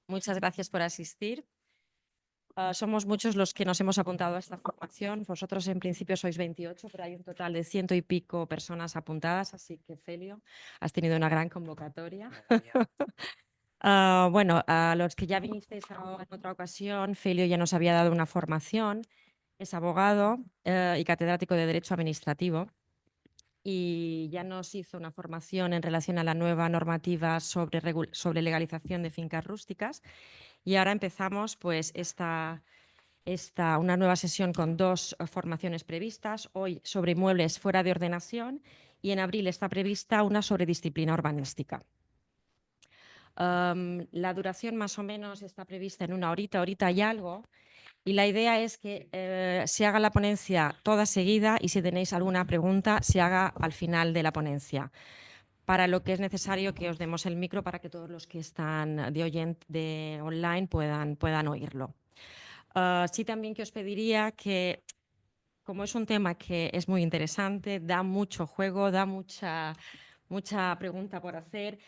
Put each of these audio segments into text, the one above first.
Muchas gracias por asistir. Somos muchos los que nos hemos apuntado a esta formación. Vosotros en principio sois 28, pero hay un total de 100 y pico personas apuntadas, así que Celio, has tenido una gran convocatoria. Bueno, a los que ya vinisteis en otra ocasión, Celio ya nos había dado una formación. Es abogado y catedrático de Derecho Administrativo y ya nos hizo una formación en relación a la nueva normativa sobre legalización de fincas rústicas. Y ahora empezamos pues una nueva sesión con dos formaciones previstas, hoy sobre inmuebles fuera de ordenación y en abril está prevista una sobre disciplina urbanística. La duración más o menos está prevista en una horita y algo, y la idea es que se haga la ponencia toda seguida y si tenéis alguna pregunta se haga al final de la ponencia, para lo que es necesario que os demos el micro para que todos los que están de online puedan oírlo. Sí, también que os pediría que, como es un tema que es muy interesante, da mucho juego, da mucha pregunta por hacer,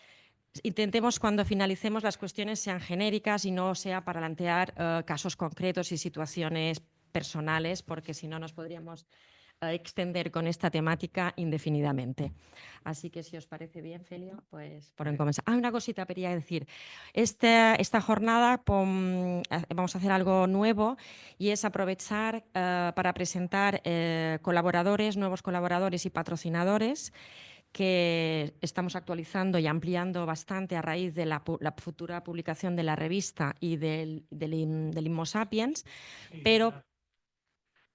intentemos cuando finalicemos las cuestiones sean genéricas y no sea para plantear casos concretos y situaciones personales, porque si no nos podríamos extender con esta temática indefinidamente. Así que si os parece bien, Celio, pues por comenzar. Una cosita quería decir. Esta jornada vamos a hacer algo nuevo y es aprovechar para presentar nuevos colaboradores y patrocinadores que estamos actualizando y ampliando bastante a raíz de la futura publicación de la revista y del Immo Sapiens, pero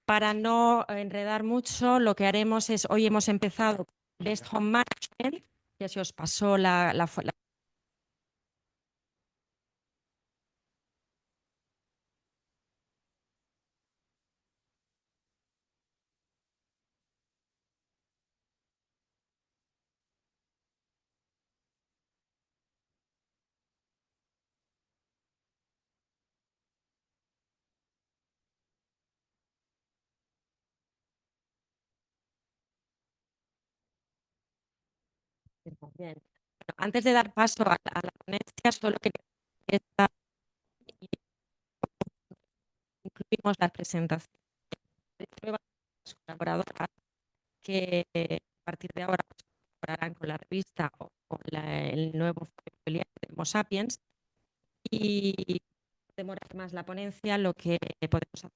para no enredar mucho, lo que haremos es, hoy hemos empezado Best Home Management, ya se os pasó la Bien. Antes de dar paso a la ponencia, solo quería incluimos las presentaciones de nuevas colaboradoras que a partir de ahora colaborarán con la revista o con el nuevo folio de Homo Sapiens, y demorar más la ponencia, lo que podemos hacer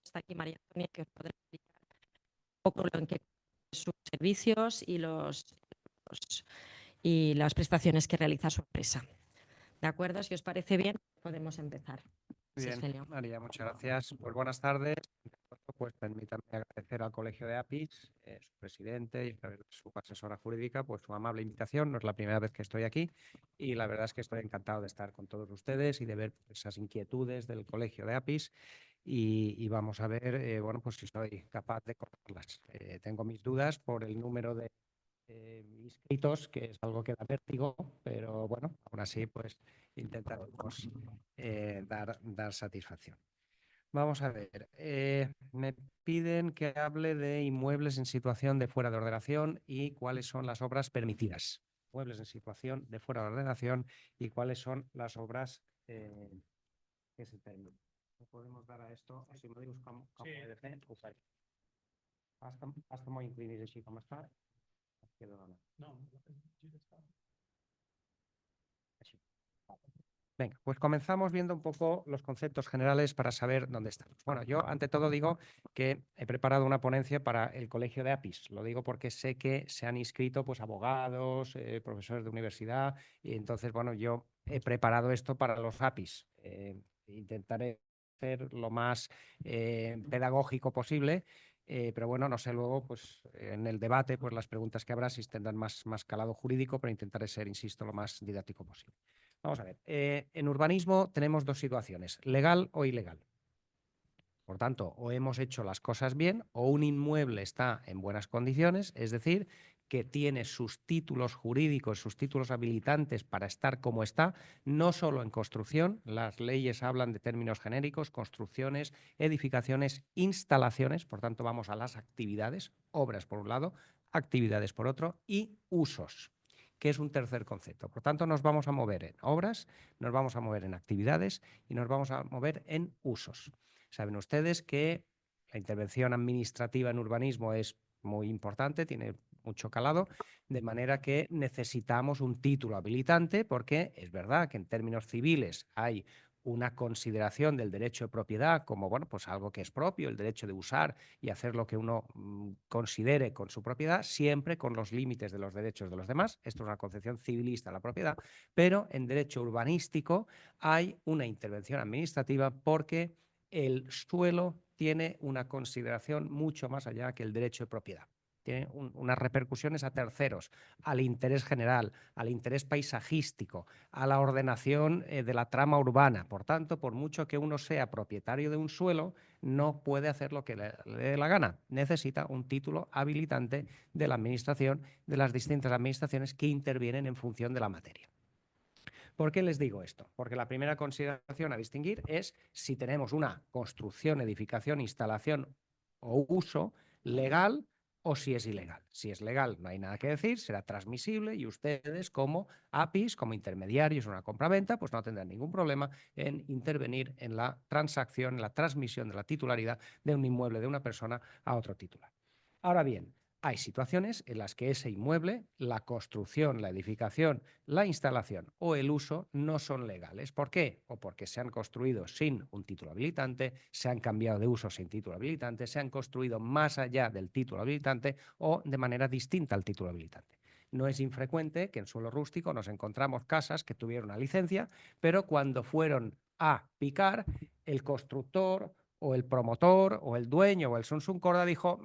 está aquí María Antonia, que os podrá explicar un poco lo en qué sus servicios y las prestaciones que realiza su empresa. ¿De acuerdo? Si os parece bien, podemos empezar. Bien, María, muchas gracias. Pues buenas tardes. Pues permítanme agradecer al Colegio de APIS, su presidente y su asesora jurídica, pues su amable invitación. No es la primera vez que estoy aquí y la verdad es que estoy encantado de estar con todos ustedes y de ver esas inquietudes del Colegio de APIS y vamos a ver, bueno, pues si soy capaz de cortarlas. Tengo mis dudas por el número de inscritos, que es algo que da vértigo, pero bueno, aún así, pues intentaremos dar satisfacción. Vamos a ver, me piden que hable de inmuebles en situación de fuera de ordenación y cuáles son las obras permitidas. Inmuebles en situación de fuera de ordenación y cuáles son las obras que se permiten. ¿No podemos dar a esto? Si me dius com de fer, ho faré. Està molt inclinat així com està. Venga, pues comenzamos viendo un poco los conceptos generales para saber dónde estamos. Bueno, yo ante todo digo que he preparado una ponencia para el Colegio de APIS. Lo digo porque sé que se han inscrito pues abogados, profesores de universidad y entonces, bueno, yo he preparado esto para los APIS. Intentaré ser lo más pedagógico posible. Pero bueno, no sé luego, pues en el debate, pues las preguntas que habrá si tendrán más calado jurídico, pero intentaré ser, insisto, lo más didáctico posible. Vamos a ver, en urbanismo tenemos dos situaciones, legal o ilegal. Por tanto, o hemos hecho las cosas bien o un inmueble está en buenas condiciones, es decir, que tiene sus títulos jurídicos, sus títulos habilitantes para estar como está, no solo en construcción, las leyes hablan de términos genéricos, construcciones, edificaciones, instalaciones, por tanto vamos a las actividades, obras por un lado, actividades por otro y usos. que es un tercer concepto. Por tanto, nos vamos a mover en obras, nos vamos a mover en actividades y nos vamos a mover en usos. Saben ustedes que la intervención administrativa en urbanismo es muy importante, tiene mucho calado, de manera que necesitamos un título habilitante, porque es verdad que en términos civiles hay una consideración del derecho de propiedad como, bueno, pues algo que es propio, el derecho de usar y hacer lo que uno considere con su propiedad, siempre con los límites de los derechos de los demás. Esto es una concepción civilista de la propiedad, pero en derecho urbanístico hay una intervención administrativa porque el suelo tiene una consideración mucho más allá que el derecho de propiedad. Tiene unas repercusiones a terceros, al interés general, al interés paisajístico, a la ordenación de la trama urbana. Por tanto, por mucho que uno sea propietario de un suelo, no puede hacer lo que le dé la gana. Necesita un título habilitante de la administración, de las distintas administraciones que intervienen en función de la materia. ¿Por qué les digo esto? Porque la primera consideración a distinguir es si tenemos una construcción, edificación, instalación o uso legal o si es ilegal. Si es legal, no hay nada que decir, será transmisible y ustedes como APIs, como intermediarios en una compraventa, pues no tendrán ningún problema en intervenir en la transacción, en la transmisión de la titularidad de un inmueble de una persona a otro titular. Ahora bien, hay situaciones en las que ese inmueble, la construcción, la edificación, la instalación o el uso no son legales. ¿Por qué? O porque se han construido sin un título habilitante, se han cambiado de uso sin título habilitante, se han construido más allá del título habilitante o de manera distinta al título habilitante. No es infrecuente que en suelo rústico nos encontramos casas que tuvieron una licencia, pero cuando fueron a picar, el constructor o el promotor o el dueño o el Sunsun Corda dijo: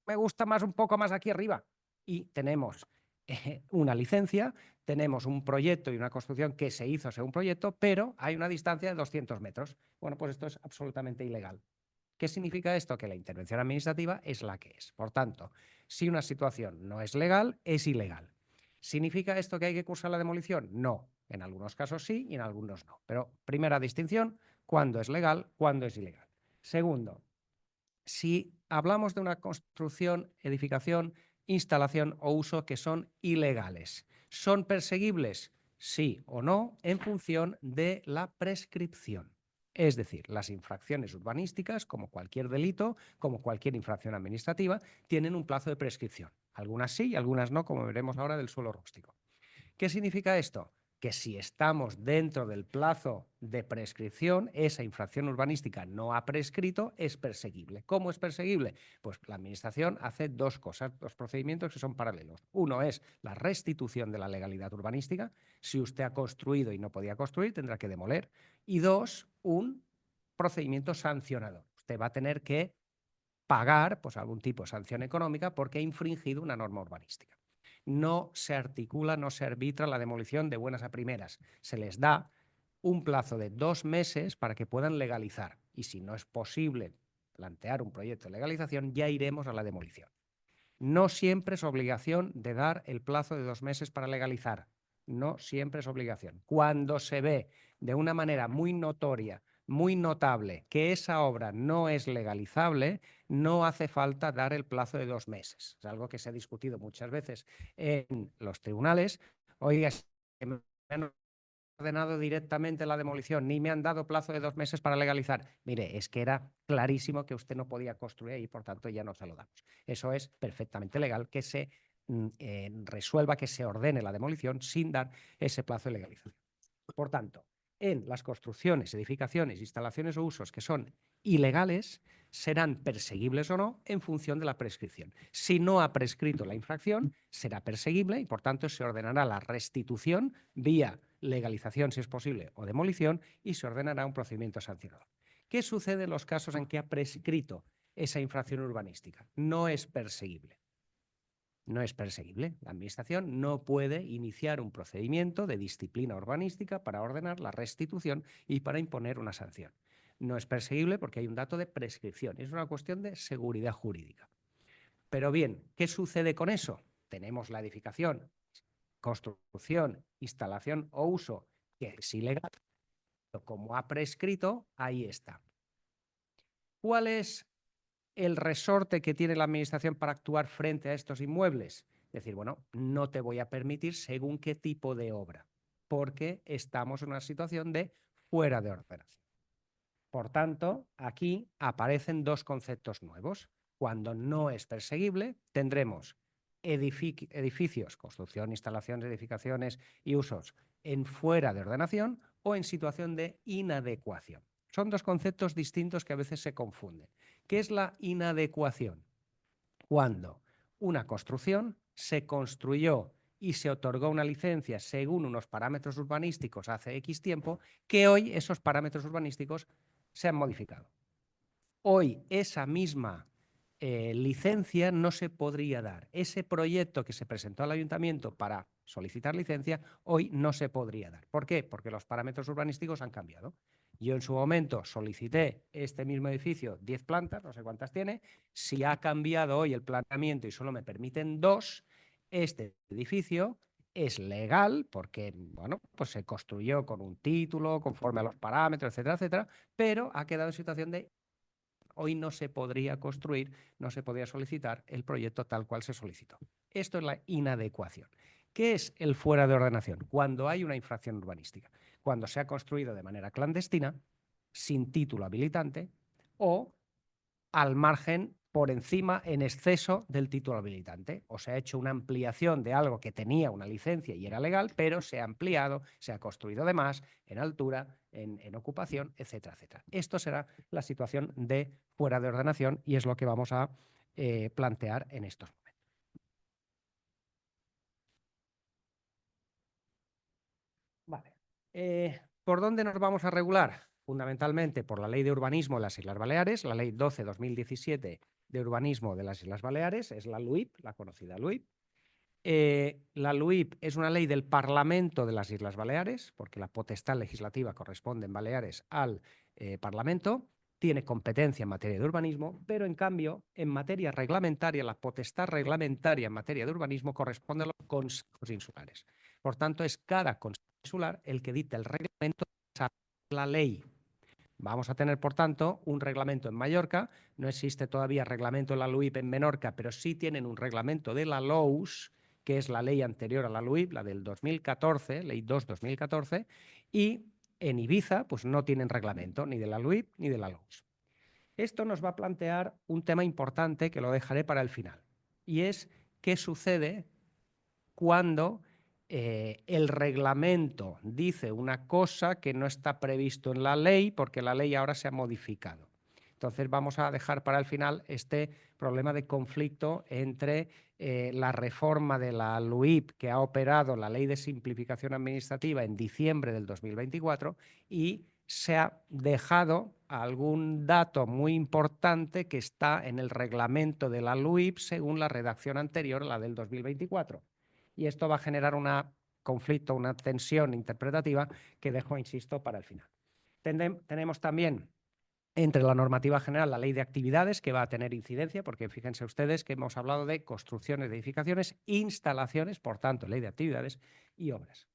me gusta más un poco más aquí arriba. Y tenemos una licencia, tenemos un proyecto y una construcción que se hizo según proyecto, pero hay una distancia de 200 metros. Bueno, pues esto es absolutamente ilegal. ¿Qué significa esto? Que la intervención administrativa es la que es. Por tanto, si una situación no es legal, es ilegal. ¿Significa esto que hay que cursar la demolición? No. En algunos casos sí y en algunos no. Pero primera distinción, ¿cuándo es legal, cuándo es ilegal? Segundo, si hablamos de una construcción, edificación, instalación o uso que son ilegales, ¿son perseguibles? Sí o no, en función de la prescripción. Es decir, las infracciones urbanísticas, como cualquier delito, como cualquier infracción administrativa, tienen un plazo de prescripción. Algunas sí y algunas no, como veremos ahora del suelo rústico. ¿Qué significa esto? Que si estamos dentro del plazo de prescripción, esa infracción urbanística no ha prescrito, es perseguible. ¿Cómo es perseguible? Pues la Administración hace dos cosas, dos procedimientos que son paralelos. Uno es la restitución de la legalidad urbanística. Si usted ha construido y no podía construir, tendrá que demoler. Y dos, un procedimiento sancionador. Usted va a tener que pagar pues, algún tipo de sanción económica porque ha infringido una norma urbanística. No se articula, no se arbitra la demolición de buenas a primeras. Se les da un plazo de 2 meses para que puedan legalizar. Y si no es posible plantear un proyecto de legalización, ya iremos a la demolición. No siempre es obligación de dar el plazo de 2 meses para legalizar. No siempre es obligación. Cuando se ve de una manera muy notoria, muy notable, que esa obra no es legalizable, no hace falta dar el plazo de 2 meses. Es algo que se ha discutido muchas veces en los tribunales. Oiga, me han ordenado directamente la demolición, ni me han dado plazo de 2 meses para legalizar. Mire, es que era clarísimo que usted no podía construir y por tanto ya no se lo damos. Eso es perfectamente legal, que se resuelva, que se ordene la demolición sin dar ese plazo de legalización. Por tanto, en las construcciones, edificaciones, instalaciones o usos que son ilegales, serán perseguibles o no en función de la prescripción. Si no ha prescrito la infracción, será perseguible y, por tanto, se ordenará la restitución vía legalización, si es posible, o demolición, y se ordenará un procedimiento sancionador. ¿Qué sucede en los casos en que ha prescrito esa infracción urbanística? No es perseguible. No es perseguible. La Administración no puede iniciar un procedimiento de disciplina urbanística para ordenar la restitución y para imponer una sanción. No es perseguible porque hay un dato de prescripción. Es una cuestión de seguridad jurídica. Pero bien, ¿qué sucede con eso? Tenemos la edificación, construcción, instalación o uso que es ilegal, pero como ha prescrito, ahí está. ¿Cuál es el resorte que tiene la Administración para actuar frente a estos inmuebles? Decir, bueno, no te voy a permitir según qué tipo de obra, porque estamos en una situación de fuera de ordenación. Por tanto, aquí aparecen dos conceptos nuevos. Cuando no es perseguible, tendremos edificios, construcción, instalaciones, edificaciones y usos en fuera de ordenación o en situación de inadecuación. Son dos conceptos distintos que a veces se confunden. ¿Qué es la inadecuación? Cuando una construcción se construyó y se otorgó una licencia según unos parámetros urbanísticos hace X tiempo, que hoy esos parámetros urbanísticos se han modificado. Hoy esa misma licencia no se podría dar. Ese proyecto que se presentó al ayuntamiento para solicitar licencia, hoy no se podría dar. ¿Por qué? Porque los parámetros urbanísticos han cambiado. Yo en su momento solicité este mismo edificio, 10 plantas, no sé cuántas tiene. Si ha cambiado hoy el planeamiento y solo me permiten 2, este edificio es legal porque, bueno, pues se construyó con un título, conforme a los parámetros, etcétera, etcétera, pero ha quedado en situación de hoy no se podría construir, no se podría solicitar el proyecto tal cual se solicitó. Esto es la inadecuación. ¿Qué es el fuera de ordenación? Cuando hay una infracción urbanística, cuando se ha construido de manera clandestina, sin título habilitante o al margen, por encima, en exceso del título habilitante. O se ha hecho una ampliación de algo que tenía una licencia y era legal, pero se ha ampliado, se ha construido de más, en altura, en ocupación, etcétera, etcétera. Esto será la situación de fuera de ordenación y es lo que vamos a plantear en estos momentos. Vale. ¿Por dónde nos vamos a regular? Fundamentalmente por la Ley de Urbanismo de las Islas Baleares, la Ley 12/2017 de Urbanismo de las Islas Baleares, es la LUIP, la conocida LUIP. La LUIP es una ley del Parlamento de las Islas Baleares, porque la potestad legislativa corresponde en Baleares al Parlamento, tiene competencia en materia de urbanismo, pero en cambio, en materia reglamentaria, la potestad reglamentaria en materia de urbanismo corresponde a los consejos insulares. Por tanto, es cada consejo insular el que dicta el reglamento de la ley. Vamos a tener, por tanto, un reglamento en Mallorca. No existe todavía reglamento de la LUIP en Menorca, pero sí tienen un reglamento de la LOUS, que es la ley anterior a la LUIP, la del 2014, ley 2/2014, y en Ibiza pues no tienen reglamento ni de la LUIP ni de la LOUS. Esto nos va a plantear un tema importante que lo dejaré para el final, y es qué sucede cuando el reglamento dice una cosa que no está previsto en la ley porque la ley ahora se ha modificado. Entonces vamos a dejar para el final este problema de conflicto entre la reforma de la LUIP que ha operado la Ley de Simplificación Administrativa en diciembre del 2024 y se ha dejado algún dato muy importante que está en el reglamento de la LUIP según la redacción anterior, la del 2024. Y esto va a generar un conflicto, una tensión interpretativa que dejo, insisto, para el final. Tenemos también entre la normativa general la ley de actividades que va a tener incidencia, porque fíjense ustedes que hemos hablado de construcciones de edificaciones, instalaciones, por tanto, ley de actividades y obras.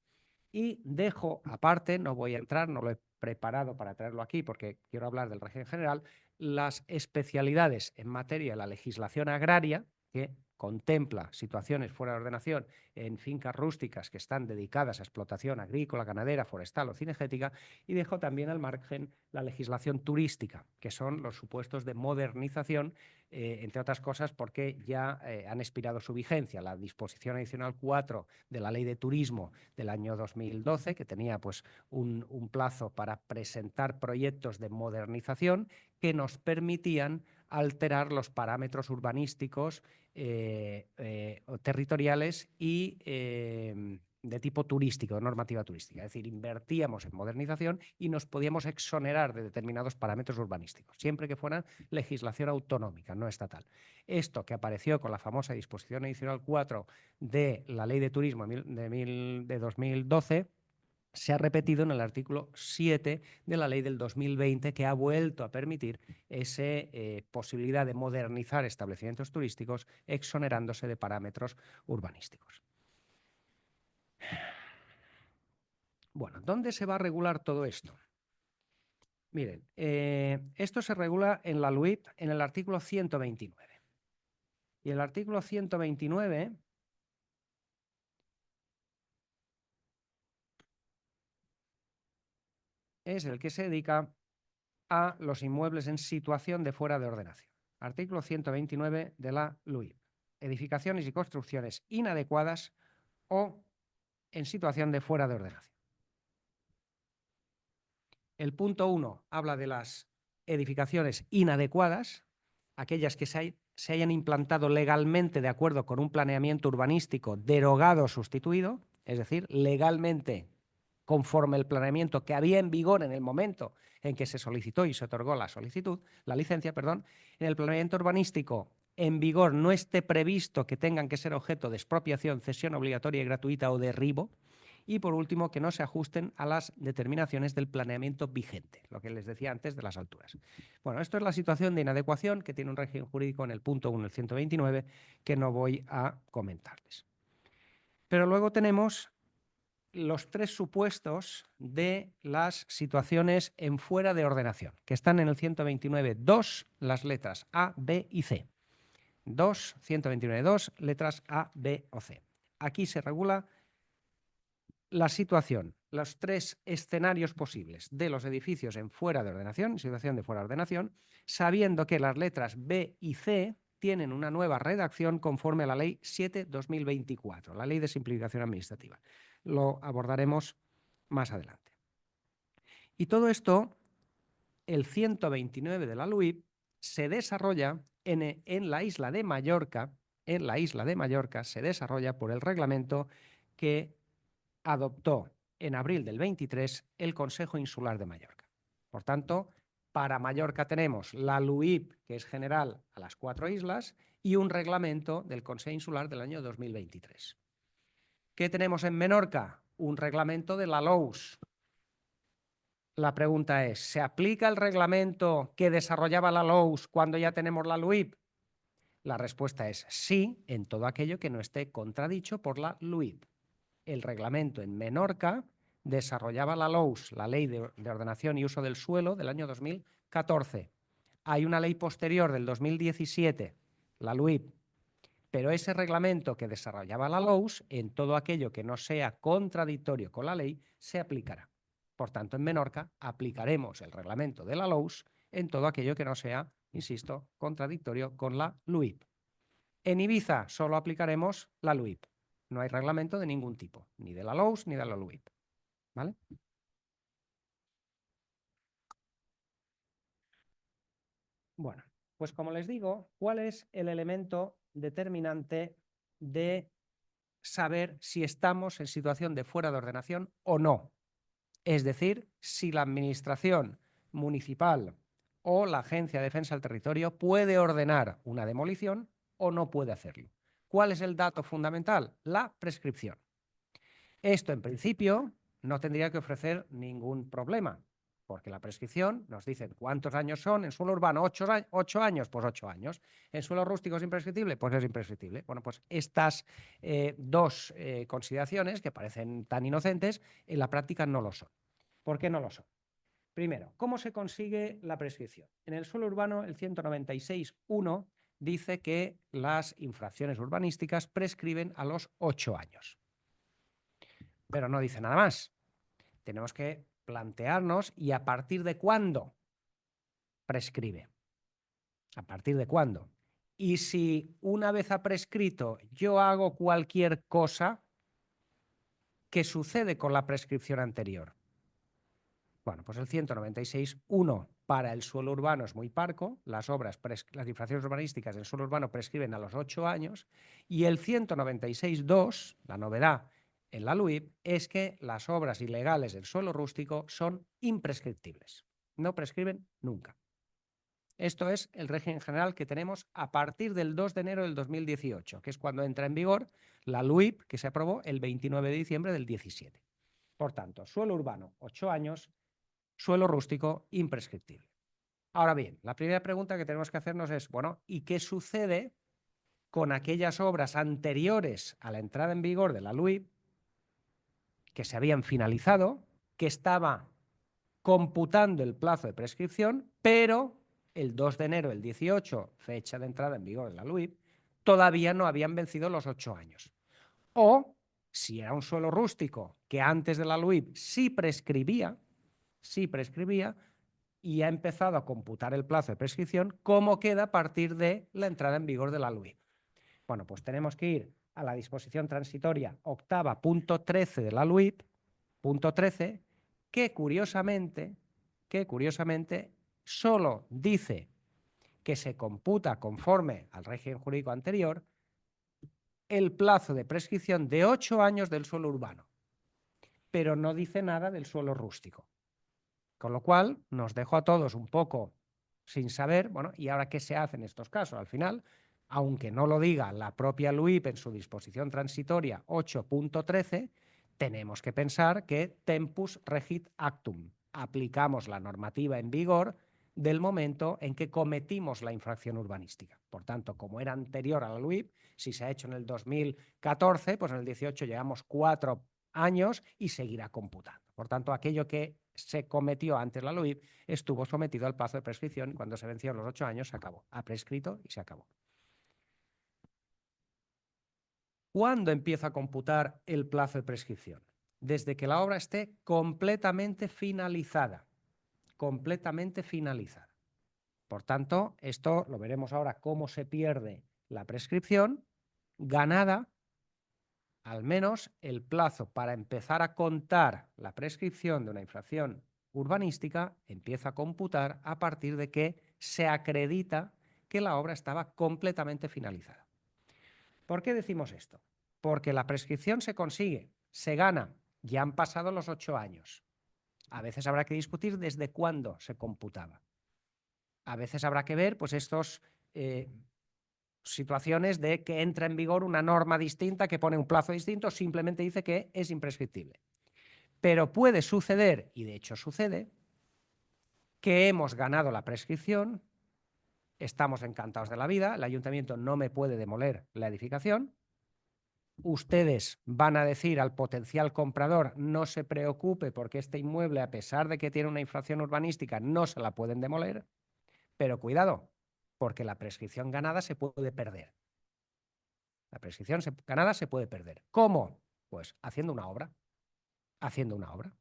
Y dejo aparte, no voy a entrar, no lo he preparado para traerlo aquí porque quiero hablar del régimen general, las especialidades en materia de la legislación agraria que contempla situaciones fuera de ordenación en fincas rústicas que están dedicadas a explotación agrícola, ganadera, forestal o cinegética, y dejo también al margen la legislación turística, que son los supuestos de modernización, entre otras cosas porque ya han expirado su vigencia. La disposición adicional 4 de la Ley de Turismo del año 2012, que tenía pues un plazo para presentar proyectos de modernización que nos permitían alterar los parámetros urbanísticos territoriales y de tipo turístico, de normativa turística. Es decir, invertíamos en modernización y nos podíamos exonerar de determinados parámetros urbanísticos, siempre que fuera legislación autonómica, no estatal. Esto que apareció con la famosa disposición adicional 4 de la Ley de Turismo de 2012, se ha repetido en el artículo 7 de la ley del 2020, que ha vuelto a permitir esa posibilidad de modernizar establecimientos turísticos exonerándose de parámetros urbanísticos. Bueno, ¿dónde se va a regular todo esto? Miren, esto se regula en la LUIP en el artículo 129. Y el artículo 129 es el que se dedica a los inmuebles en situación de fuera de ordenación. Artículo 129 de la LUIP. Edificaciones y construcciones inadecuadas o en situación de fuera de ordenación. El punto 1 habla de las edificaciones inadecuadas, aquellas que se hayan implantado legalmente de acuerdo con un planeamiento urbanístico derogado o sustituido, es decir, legalmente conforme el planeamiento que había en vigor en el momento en que se solicitó y se otorgó la licencia, en el planeamiento urbanístico en vigor no esté previsto que tengan que ser objeto de expropiación, cesión obligatoria y gratuita o derribo. Y, por último, que no se ajusten a las determinaciones del planeamiento vigente, lo que les decía antes de las alturas. Bueno, esto es la situación de inadecuación que tiene un régimen jurídico en el punto 1 del 129 que no voy a comentarles. Pero luego tenemos los 3 supuestos de las situaciones en fuera de ordenación, que están en el 129.2, las letras A, B y C. 129.2, letras A, B o C. Aquí se regula la situación, los 3 escenarios posibles de los edificios en fuera de ordenación, situación de fuera de ordenación, sabiendo que las letras B y C tienen una nueva redacción conforme a la Ley 7/2024, la Ley de Simplificación Administrativa. Lo abordaremos más adelante. Y todo esto, el 129 de la LUIP, se desarrolla en la isla de Mallorca. En la isla de Mallorca se desarrolla por el reglamento que adoptó en abril del 23 el Consejo Insular de Mallorca. Por tanto, para Mallorca tenemos la LUIP, que es general a las 4 islas, y un reglamento del Consejo Insular del año 2023. ¿Qué tenemos en Menorca? Un reglamento de la LOUS. La pregunta es, ¿se aplica el reglamento que desarrollaba la LOUS cuando ya tenemos la LUIP? La respuesta es sí, en todo aquello que no esté contradicho por la LUIP. El reglamento en Menorca desarrollaba la LOUS, la Ley de Ordenación y Uso del Suelo, del año 2014. Hay una ley posterior del 2017, la LUIP, pero ese reglamento que desarrollaba la LOUS, en todo aquello que no sea contradictorio con la ley, se aplicará. Por tanto, en Menorca aplicaremos el reglamento de la LOUS en todo aquello que no sea, insisto, contradictorio con la LUIP. En Ibiza solo aplicaremos la LUIP. No hay reglamento de ningún tipo, ni de la LOUS ni de la LUIP. ¿Vale? Bueno, pues como les digo, ¿cuál es el elemento determinante de saber si estamos en situación de fuera de ordenación o no? Es decir, si la administración municipal o la Agencia de Defensa del Territorio puede ordenar una demolición o no puede hacerlo. ¿Cuál es el dato fundamental? La prescripción. Esto, en principio, no tendría que ofrecer ningún problema, porque la prescripción nos dice cuántos años son. En suelo urbano, 8 años, pues 8 años. En suelo rústico es imprescriptible, pues es imprescriptible. Bueno, pues estas dos consideraciones, que parecen tan inocentes, en la práctica no lo son. ¿Por qué no lo son? Primero, ¿cómo se consigue la prescripción? En el suelo urbano, el 196.1 dice que las infracciones urbanísticas prescriben a los 8 años. Pero no dice nada más. Tenemos que plantearnos y a partir de cuándo prescribe. ¿A partir de cuándo? Y si una vez ha prescrito yo hago cualquier cosa, ¿qué sucede con la prescripción anterior? Bueno, pues el 196.1 para el suelo urbano es muy parco, las infracciones urbanísticas del suelo urbano prescriben a los 8 años, y el 196.2, la novedad en la LUIP, es que las obras ilegales del suelo rústico son imprescriptibles, no prescriben nunca. Esto es el régimen general que tenemos a partir del 2 de enero del 2018, que es cuando entra en vigor la LUIP que se aprobó el 29 de diciembre del 17. Por tanto, suelo urbano, 8 años, suelo rústico, imprescriptible. Ahora bien, la primera pregunta que tenemos que hacernos es, bueno, ¿y qué sucede con aquellas obras anteriores a la entrada en vigor de la LUIP que se habían finalizado, que estaba computando el plazo de prescripción, pero el 2 de enero del 18, fecha de entrada en vigor de la LUIP, todavía no habían vencido los 8 años? O, si era un suelo rústico que antes de la LUIP sí prescribía, sí prescribía y ha empezado a computar el plazo de prescripción como queda a partir de la entrada en vigor de la LUIP. Bueno, pues tenemos que ir a la disposición transitoria octava, punto 13 de la LUIP, punto 13, que curiosamente solo dice que se computa conforme al régimen jurídico anterior el plazo de prescripción de 8 años del suelo urbano, pero no dice nada del suelo rústico. Con lo cual nos dejó a todos un poco sin saber, bueno, ¿y ahora qué se hace en estos casos? Al final, aunque no lo diga la propia LUIP en su disposición transitoria 8.13, tenemos que pensar que tempus regit actum. Aplicamos la normativa en vigor del momento en que cometimos la infracción urbanística. Por tanto, como era anterior a la LUIP, si se ha hecho en el 2014, pues en el 18 llevamos 4 años y seguirá computando. Por tanto, aquello que se cometió antes la LUIP estuvo sometido al plazo de prescripción y cuando se vencieron los 8 años se acabó. Ha prescrito y se acabó. ¿Cuándo empieza a computar el plazo de prescripción? Desde que la obra esté completamente finalizada. Completamente finalizada. Por tanto, esto lo veremos ahora cómo se pierde la prescripción ganada. Al menos el plazo para empezar a contar la prescripción de una infracción urbanística empieza a computar a partir de que se acredita que la obra estaba completamente finalizada. ¿Por qué decimos esto? Porque la prescripción se consigue, se gana, ya han pasado los 8 años. A veces habrá que discutir desde cuándo se computaba. A veces habrá que ver, pues, estos situaciones de que entra en vigor una norma distinta que pone un plazo distinto, simplemente dice que es imprescriptible. Pero puede suceder, y de hecho sucede, que hemos ganado la prescripción, estamos encantados de la vida, el ayuntamiento no me puede demoler la edificación, ustedes van a decir al potencial comprador no se preocupe porque este inmueble, a pesar de que tiene una infracción urbanística, no se la pueden demoler, pero cuidado, porque la prescripción ganada se puede perder. La prescripción ganada se puede perder. ¿Cómo? Pues haciendo una obra. Haciendo una obra.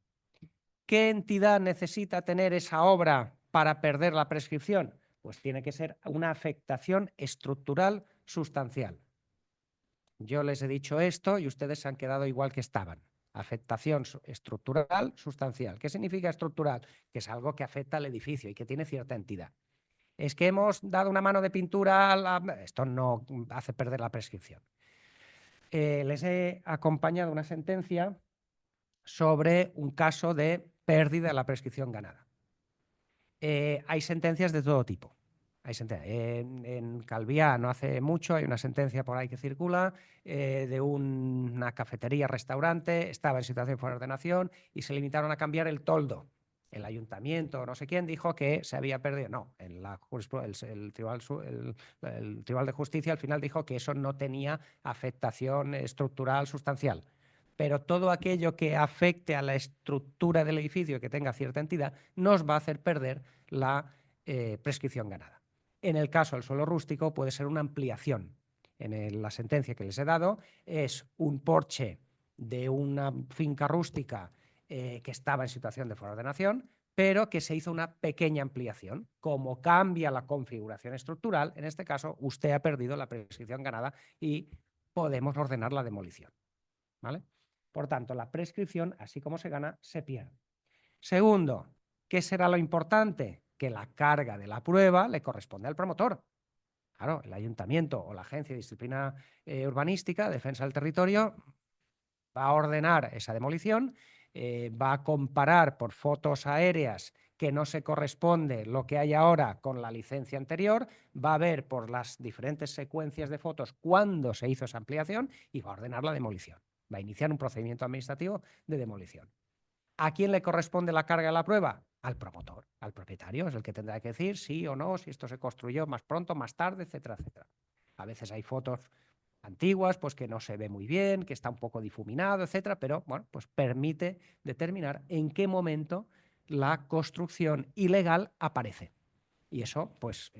¿Qué entidad necesita tener esa obra para perder la prescripción? Pues tiene que ser una afectación estructural sustancial. Yo les he dicho esto y ustedes se han quedado igual que estaban. Afectación estructural sustancial. ¿Qué significa estructural? Que es algo que afecta al edificio y que tiene cierta entidad. Es que hemos dado una mano de pintura a la... Esto no hace perder la prescripción. Les he acompañado una sentencia sobre un caso de pérdida de la prescripción ganada. Hay sentencias de todo tipo. En Calviá no hace mucho hay una sentencia por ahí que circula de una cafetería, restaurante, estaba en situación de ordenación y se limitaron a cambiar el toldo. El ayuntamiento, no sé quién, dijo que se había perdido. No, el Tribunal de Justicia al final dijo que eso no tenía afectación estructural sustancial. Pero todo aquello que afecte a la estructura del edificio, que tenga cierta entidad, nos va a hacer perder la prescripción ganada. En el caso del suelo rústico puede ser una ampliación. En la sentencia que les he dado es un porche de una finca rústica que estaba en situación de ordenación, pero que se hizo una pequeña ampliación. Como cambia la configuración estructural, en este caso usted ha perdido la prescripción ganada y podemos ordenar la demolición. ¿Vale? Por tanto, la prescripción, así como se gana, se pierde. Segundo, ¿qué será lo importante? Que la carga de la prueba le corresponde al promotor. Claro, el ayuntamiento o la Agencia de Disciplina Urbanística, Defensa del Territorio, va a ordenar esa demolición, va a comparar por fotos aéreas que no se corresponde lo que hay ahora con la licencia anterior, va a ver por las diferentes secuencias de fotos cuándo se hizo esa ampliación y va a ordenar la demolición. Va a iniciar un procedimiento administrativo de demolición. ¿A quién le corresponde la carga de la prueba? Al promotor, al propietario, es el que tendrá que decir sí o no, si esto se construyó más pronto, más tarde, etcétera, etcétera. A veces hay fotos antiguas, pues que no se ve muy bien, que está un poco difuminado, etcétera, pero bueno, pues permite determinar en qué momento la construcción ilegal aparece. Y eso pues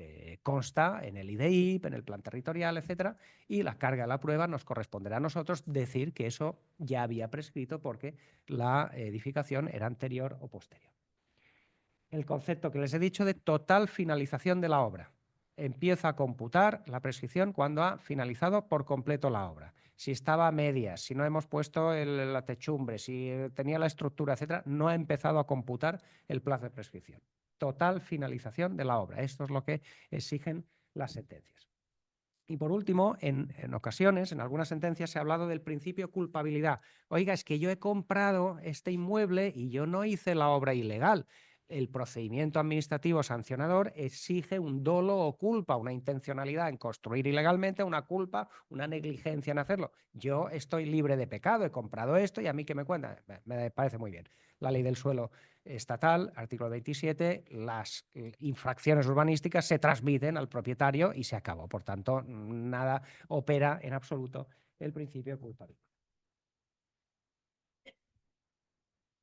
consta en el IDIP, en el plan territorial, etcétera, y la carga de la prueba nos corresponderá a nosotros decir que eso ya había prescrito porque la edificación era anterior o posterior. el concepto que les he dicho de total finalización de la obra. Empieza a computar la prescripción cuando ha finalizado por completo la obra. Si estaba a medias, si no hemos puesto la techumbre, si tenía la estructura, etcétera, no ha empezado a computar el plazo de prescripción. Total finalización de la obra. Esto es lo que exigen las sentencias. Y por último, en ocasiones, en algunas sentencias, se ha hablado del principio de culpabilidad. Oiga, es que yo he comprado este inmueble y yo no hice la obra ilegal. El procedimiento administrativo sancionador exige un dolo o culpa, una intencionalidad en construir ilegalmente, una culpa, una negligencia en hacerlo. Yo estoy libre de pecado, he comprado esto y a mí que me cuentan. Me parece muy bien. La ley del suelo estatal, artículo 27, las infracciones urbanísticas se transmiten al propietario y se acabó. Por tanto, nada opera en absoluto el principio de culpabilidad.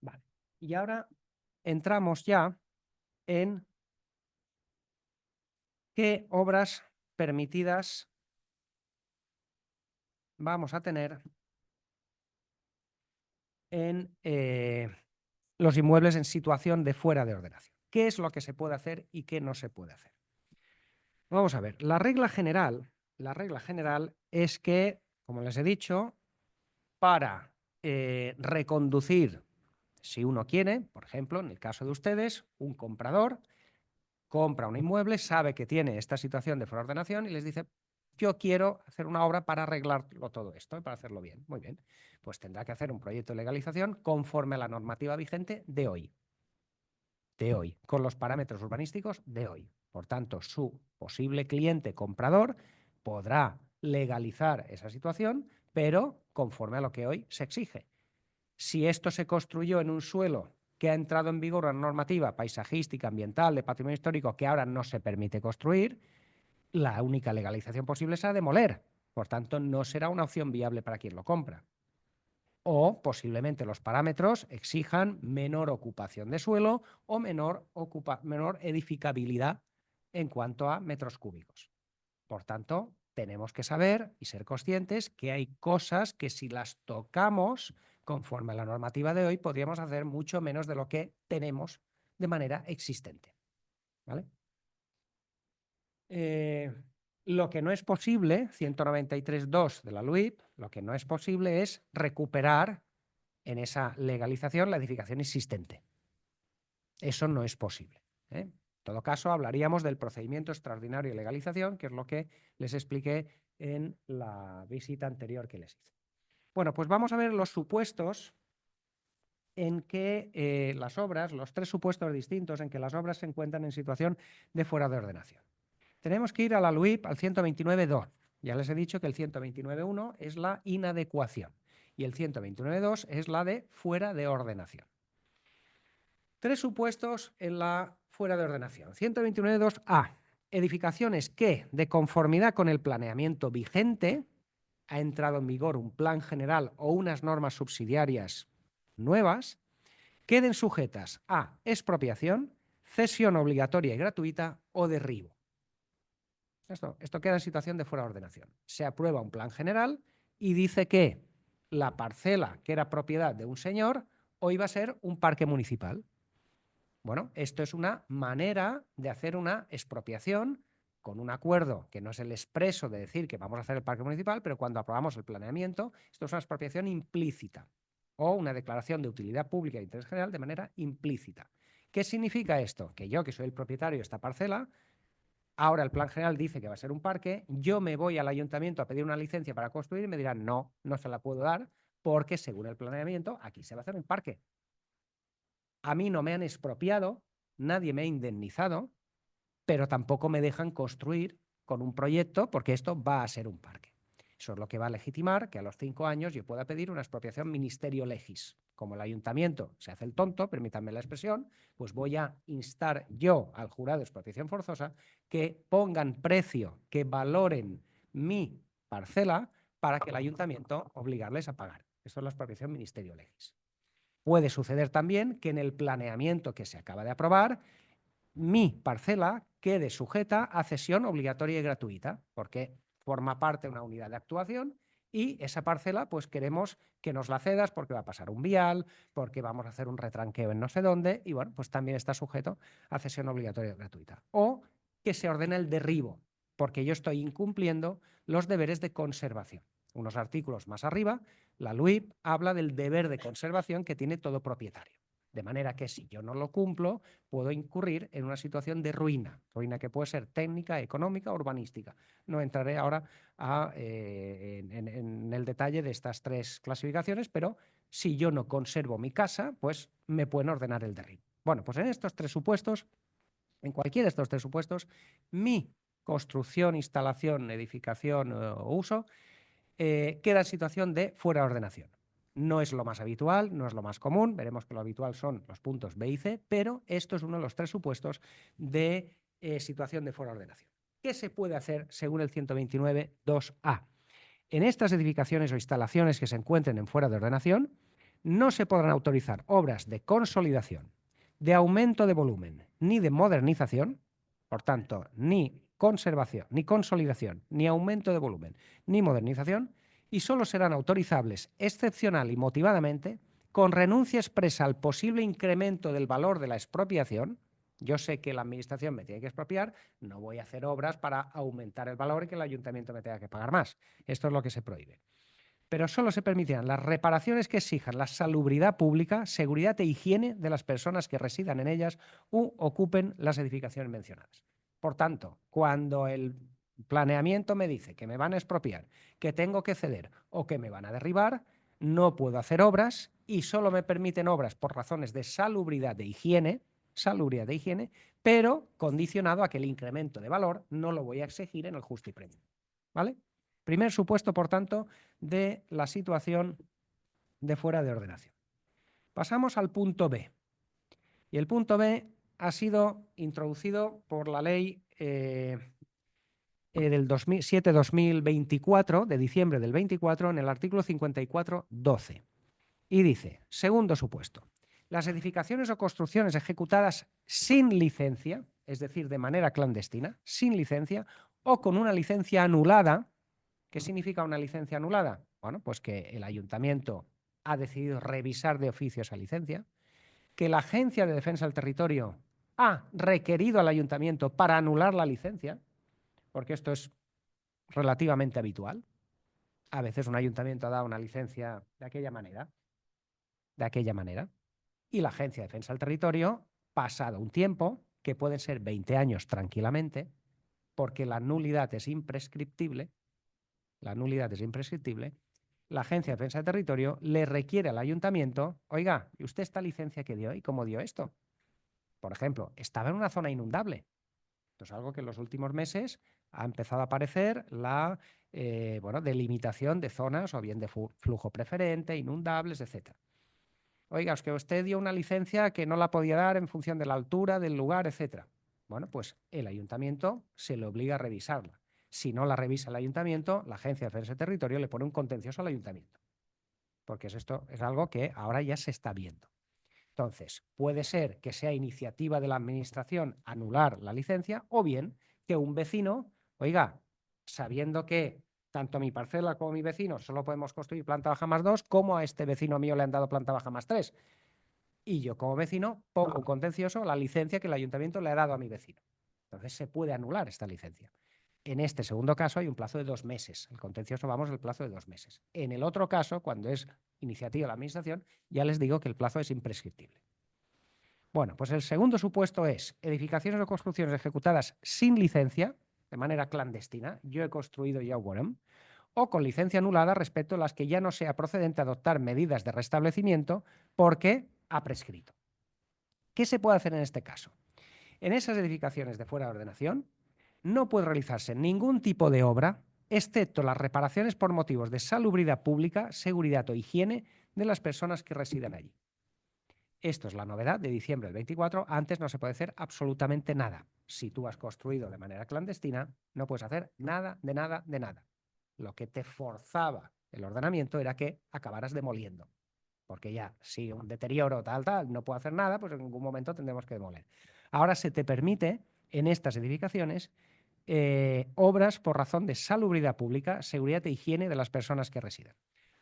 Vale. Y ahora entramos ya en qué obras permitidas vamos a tener en los inmuebles en situación de fuera de ordenación. ¿Qué es lo que se puede hacer y qué no se puede hacer? Vamos a ver, la regla general es que, como les he dicho, para reconducir, si uno quiere, por ejemplo, en el caso de ustedes, un comprador compra un inmueble, sabe que tiene esta situación de fuera de ordenación y les dice, yo quiero hacer una obra para arreglarlo todo esto, para hacerlo bien. Muy bien, pues tendrá que hacer un proyecto de legalización conforme a la normativa vigente de hoy, con los parámetros urbanísticos de hoy. Por tanto, su posible cliente comprador podrá legalizar esa situación, pero conforme a lo que hoy se exige. Si esto se construyó en un suelo que ha entrado en vigor una normativa paisajística, ambiental, de patrimonio histórico, que ahora no se permite construir, la única legalización posible será demoler. Por tanto, no será una opción viable para quien lo compra. O posiblemente los parámetros exijan menor ocupación de suelo o menor edificabilidad en cuanto a metros cúbicos. Por tanto, tenemos que saber y ser conscientes que hay cosas que si las tocamos conforme a la normativa de hoy, podríamos hacer mucho menos de lo que tenemos de manera existente. ¿Vale? Lo que no es posible, 193.2 de la LUIP, lo que no es posible es recuperar en esa legalización la edificación existente. Eso no es posible. En todo caso, hablaríamos del procedimiento extraordinario de legalización, que es lo que les expliqué en la visita anterior que les hice. Bueno, pues vamos a ver los supuestos en que las obras, los tres supuestos distintos en que las obras se encuentran en situación de fuera de ordenación. Tenemos que ir a la LUIP al 129.2. Ya les he dicho que el 129.1 es la inadecuación y el 129.2 es la de fuera de ordenación. Tres supuestos en la fuera de ordenación. 129.2a. Edificaciones que, de conformidad con el planeamiento vigente, ha entrado en vigor un plan general o unas normas subsidiarias nuevas, queden sujetas a expropiación, cesión obligatoria y gratuita o derribo. Esto queda en situación de fuera de ordenación. Se aprueba un plan general y dice que la parcela que era propiedad de un señor hoy va a ser un parque municipal. Bueno, esto es una manera de hacer una expropiación con un acuerdo que no es el expreso de decir que vamos a hacer el parque municipal, pero cuando aprobamos el planeamiento, esto es una expropiación implícita o una declaración de utilidad pública e interés general de manera implícita. ¿Qué significa esto? Que yo, que soy el propietario de esta parcela, ahora el plan general dice que va a ser un parque, yo me voy al ayuntamiento a pedir una licencia para construir y me dirán, no, no se la puedo dar porque según el planeamiento aquí se va a hacer un parque. A mí no me han expropiado, nadie me ha indemnizado, pero tampoco me dejan construir con un proyecto porque esto va a ser un parque. Eso es lo que va a legitimar que a los 5 años yo pueda pedir una expropiación ministerio legis. Como el ayuntamiento se hace el tonto, permítanme la expresión, pues voy a instar yo al jurado de expropiación forzosa que pongan precio, que valoren mi parcela para que el ayuntamiento obligarles a pagar. Esto es la expropiación ministerio legis. Puede suceder también que en el planeamiento que se acaba de aprobar, mi parcela quede sujeta a cesión obligatoria y gratuita, porque forma parte de una unidad de actuación y esa parcela pues queremos que nos la cedas porque va a pasar un vial, porque vamos a hacer un retranqueo en no sé dónde y bueno, pues también está sujeto a cesión obligatoria gratuita. O que se ordene el derribo, porque yo estoy incumpliendo los deberes de conservación. Unos artículos más arriba, la LUIP habla del deber de conservación que tiene todo propietario. De manera que si yo no lo cumplo, puedo incurrir en una situación de ruina que puede ser técnica, económica o urbanística. No entraré ahora en el detalle de estas tres clasificaciones, pero si yo no conservo mi casa, pues me pueden ordenar el derribo. Bueno, pues en estos tres supuestos, en cualquiera de estos tres supuestos, mi construcción, instalación, edificación o uso queda en situación de fuera de ordenación. No es lo más habitual, no es lo más común, veremos que lo habitual son los puntos B y C, pero esto es uno de los tres supuestos de situación de fuera de ordenación. ¿Qué se puede hacer según el 129.2a? En estas edificaciones o instalaciones que se encuentren en fuera de ordenación, no se podrán autorizar obras de consolidación, de aumento de volumen, ni de modernización, por tanto, ni conservación, ni consolidación, ni aumento de volumen, ni modernización, y solo serán autorizables excepcional y motivadamente con renuncia expresa al posible incremento del valor de la expropiación. Yo sé que la administración me tiene que expropiar, no voy a hacer obras para aumentar el valor y que el ayuntamiento me tenga que pagar más. Esto es lo que se prohíbe. Pero solo se permitirán las reparaciones que exijan la salubridad pública, seguridad e higiene de las personas que residan en ellas u ocupen las edificaciones mencionadas. Por tanto, cuando el planeamiento me dice que me van a expropiar, que tengo que ceder o que me van a derribar, no puedo hacer obras y solo me permiten obras por razones de salubridad de higiene, pero condicionado a que el incremento de valor no lo voy a exigir en el justo y premio. ¿Vale? Primer supuesto, por tanto, de la situación de fuera de ordenación. Pasamos al punto B. Y el punto B ha sido introducido por la ley del 7-2024, de diciembre del 24, en el artículo 54.12. Y dice, segundo supuesto, las edificaciones o construcciones ejecutadas sin licencia, es decir, de manera clandestina, sin licencia, o con una licencia anulada. ¿Qué significa una licencia anulada? Bueno, pues que el ayuntamiento ha decidido revisar de oficio esa licencia, que la Agencia de Defensa del Territorio ha requerido al ayuntamiento para anular la licencia, porque esto es relativamente habitual. A veces un ayuntamiento ha dado una licencia de aquella manera, y la Agencia de Defensa del Territorio, pasado un tiempo, que pueden ser 20 años tranquilamente, porque la nulidad es imprescriptible, la Agencia de Defensa del Territorio le requiere al ayuntamiento, oiga, ¿y usted esta licencia que dio y cómo dio esto? Por ejemplo, estaba en una zona inundable. Esto es algo que en los últimos meses ha empezado a aparecer la delimitación de zonas o bien de flujo preferente, inundables, etc. Oiga, es que usted dio una licencia que no la podía dar en función de la altura, del lugar, etc. Bueno, pues el ayuntamiento se le obliga a revisarla. Si no la revisa el ayuntamiento, la Agencia de Defensa del Territorio le pone un contencioso al ayuntamiento. Porque esto es algo que ahora ya se está viendo. Entonces, puede ser que sea iniciativa de la administración anular la licencia o bien que un vecino, oiga, sabiendo que tanto mi parcela como mi vecino solo podemos construir planta baja más 2, como a este vecino mío le han dado planta baja más 3. Y yo como vecino pongo un contencioso la licencia que el ayuntamiento le ha dado a mi vecino. Entonces se puede anular esta licencia. En este segundo caso hay un plazo de 2 meses. El contencioso vamos al plazo de 2 meses. En el otro caso, cuando es iniciativa de la administración, ya les digo que el plazo es imprescriptible. Bueno, pues el segundo supuesto es edificaciones o construcciones ejecutadas sin licencia, de manera clandestina, yo he construido ya bueno, o con licencia anulada respecto a las que ya no sea procedente adoptar medidas de restablecimiento porque ha prescrito. ¿Qué se puede hacer en este caso? En esas edificaciones de fuera de ordenación no puede realizarse ningún tipo de obra, excepto las reparaciones por motivos de salubridad pública, seguridad o higiene de las personas que residen allí. Esto es la novedad de diciembre del 24. Antes no se puede hacer absolutamente nada. Si tú has construido de manera clandestina, no puedes hacer nada, de nada, de nada. Lo que te forzaba el ordenamiento era que acabaras demoliendo. Porque ya, si un deterioro tal, no puedo hacer nada, pues en algún momento tendremos que demoler. Ahora se te permite, en estas edificaciones, obras por razón de salubridad pública, seguridad e higiene de las personas que residen.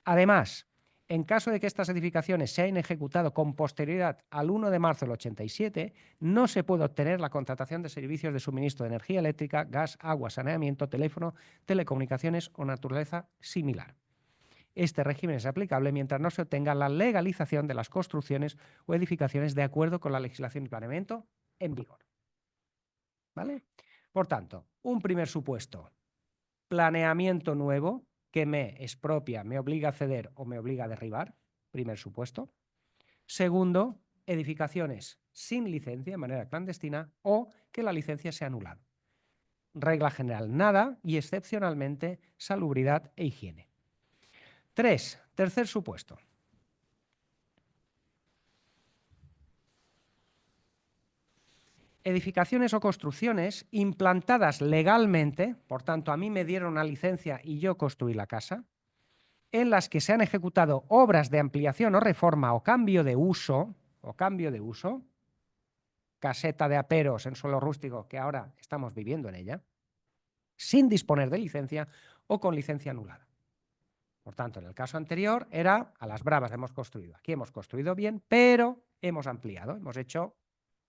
Además, en caso de que estas edificaciones se hayan ejecutado con posterioridad al 1 de marzo del 87, no se puede obtener la contratación de servicios de suministro de energía eléctrica, gas, agua, saneamiento, teléfono, telecomunicaciones o naturaleza similar. Este régimen es aplicable mientras no se obtenga la legalización de las construcciones o edificaciones de acuerdo con la legislación y planeamiento en vigor. ¿Vale? Por tanto, un primer supuesto, planeamiento nuevo que me expropia, me obliga a ceder o me obliga a derribar, primer supuesto. Segundo, edificaciones sin licencia de manera clandestina o que la licencia sea anulada. Regla general, nada y excepcionalmente salubridad e higiene. 3. Tercer supuesto. Edificaciones o construcciones implantadas legalmente, por tanto a mí me dieron una licencia y yo construí la casa, en las que se han ejecutado obras de ampliación o reforma o cambio de uso, caseta de aperos en suelo rústico que ahora estamos viviendo en ella, sin disponer de licencia o con licencia anulada. Por tanto, en el caso anterior era a las bravas hemos construido. Aquí hemos construido bien, pero hemos ampliado, hemos hecho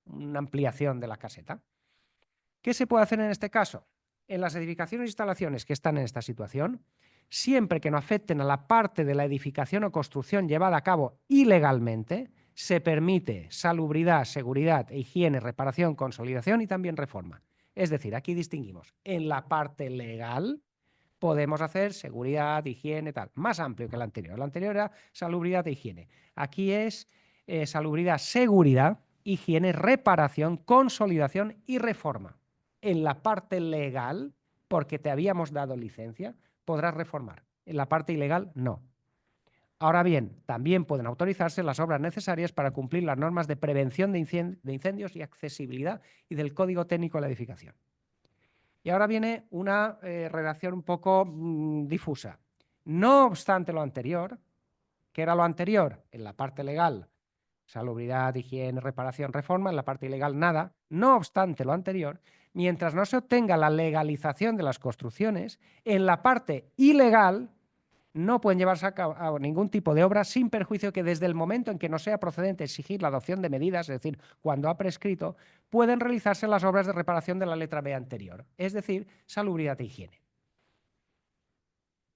una ampliación de la caseta. ¿Qué se puede hacer en este caso? En las edificaciones e instalaciones que están en esta situación, siempre que no afecten a la parte de la edificación o construcción llevada a cabo ilegalmente, se permite salubridad, seguridad, higiene, reparación, consolidación y también reforma. Es decir, aquí distinguimos en la parte legal podemos hacer seguridad, higiene, tal. Más amplio que el anterior. El anterior era salubridad e higiene. Aquí es salubridad, seguridad, higiene, reparación, consolidación y reforma. En la parte legal, porque te habíamos dado licencia, podrás reformar. En la parte ilegal, no. Ahora bien, también pueden autorizarse las obras necesarias para cumplir las normas de prevención de incendios y accesibilidad y del Código Técnico de la Edificación. Y ahora viene una redacción un poco difusa. No obstante lo anterior, ¿qué era lo anterior? En la parte legal, salubridad, higiene, reparación, reforma, en la parte ilegal nada. No obstante lo anterior, mientras no se obtenga la legalización de las construcciones, en la parte ilegal no pueden llevarse a cabo ningún tipo de obra sin perjuicio que desde el momento en que no sea procedente exigir la adopción de medidas, es decir, cuando ha prescrito, pueden realizarse las obras de reparación de la letra B anterior, es decir, salubridad e higiene.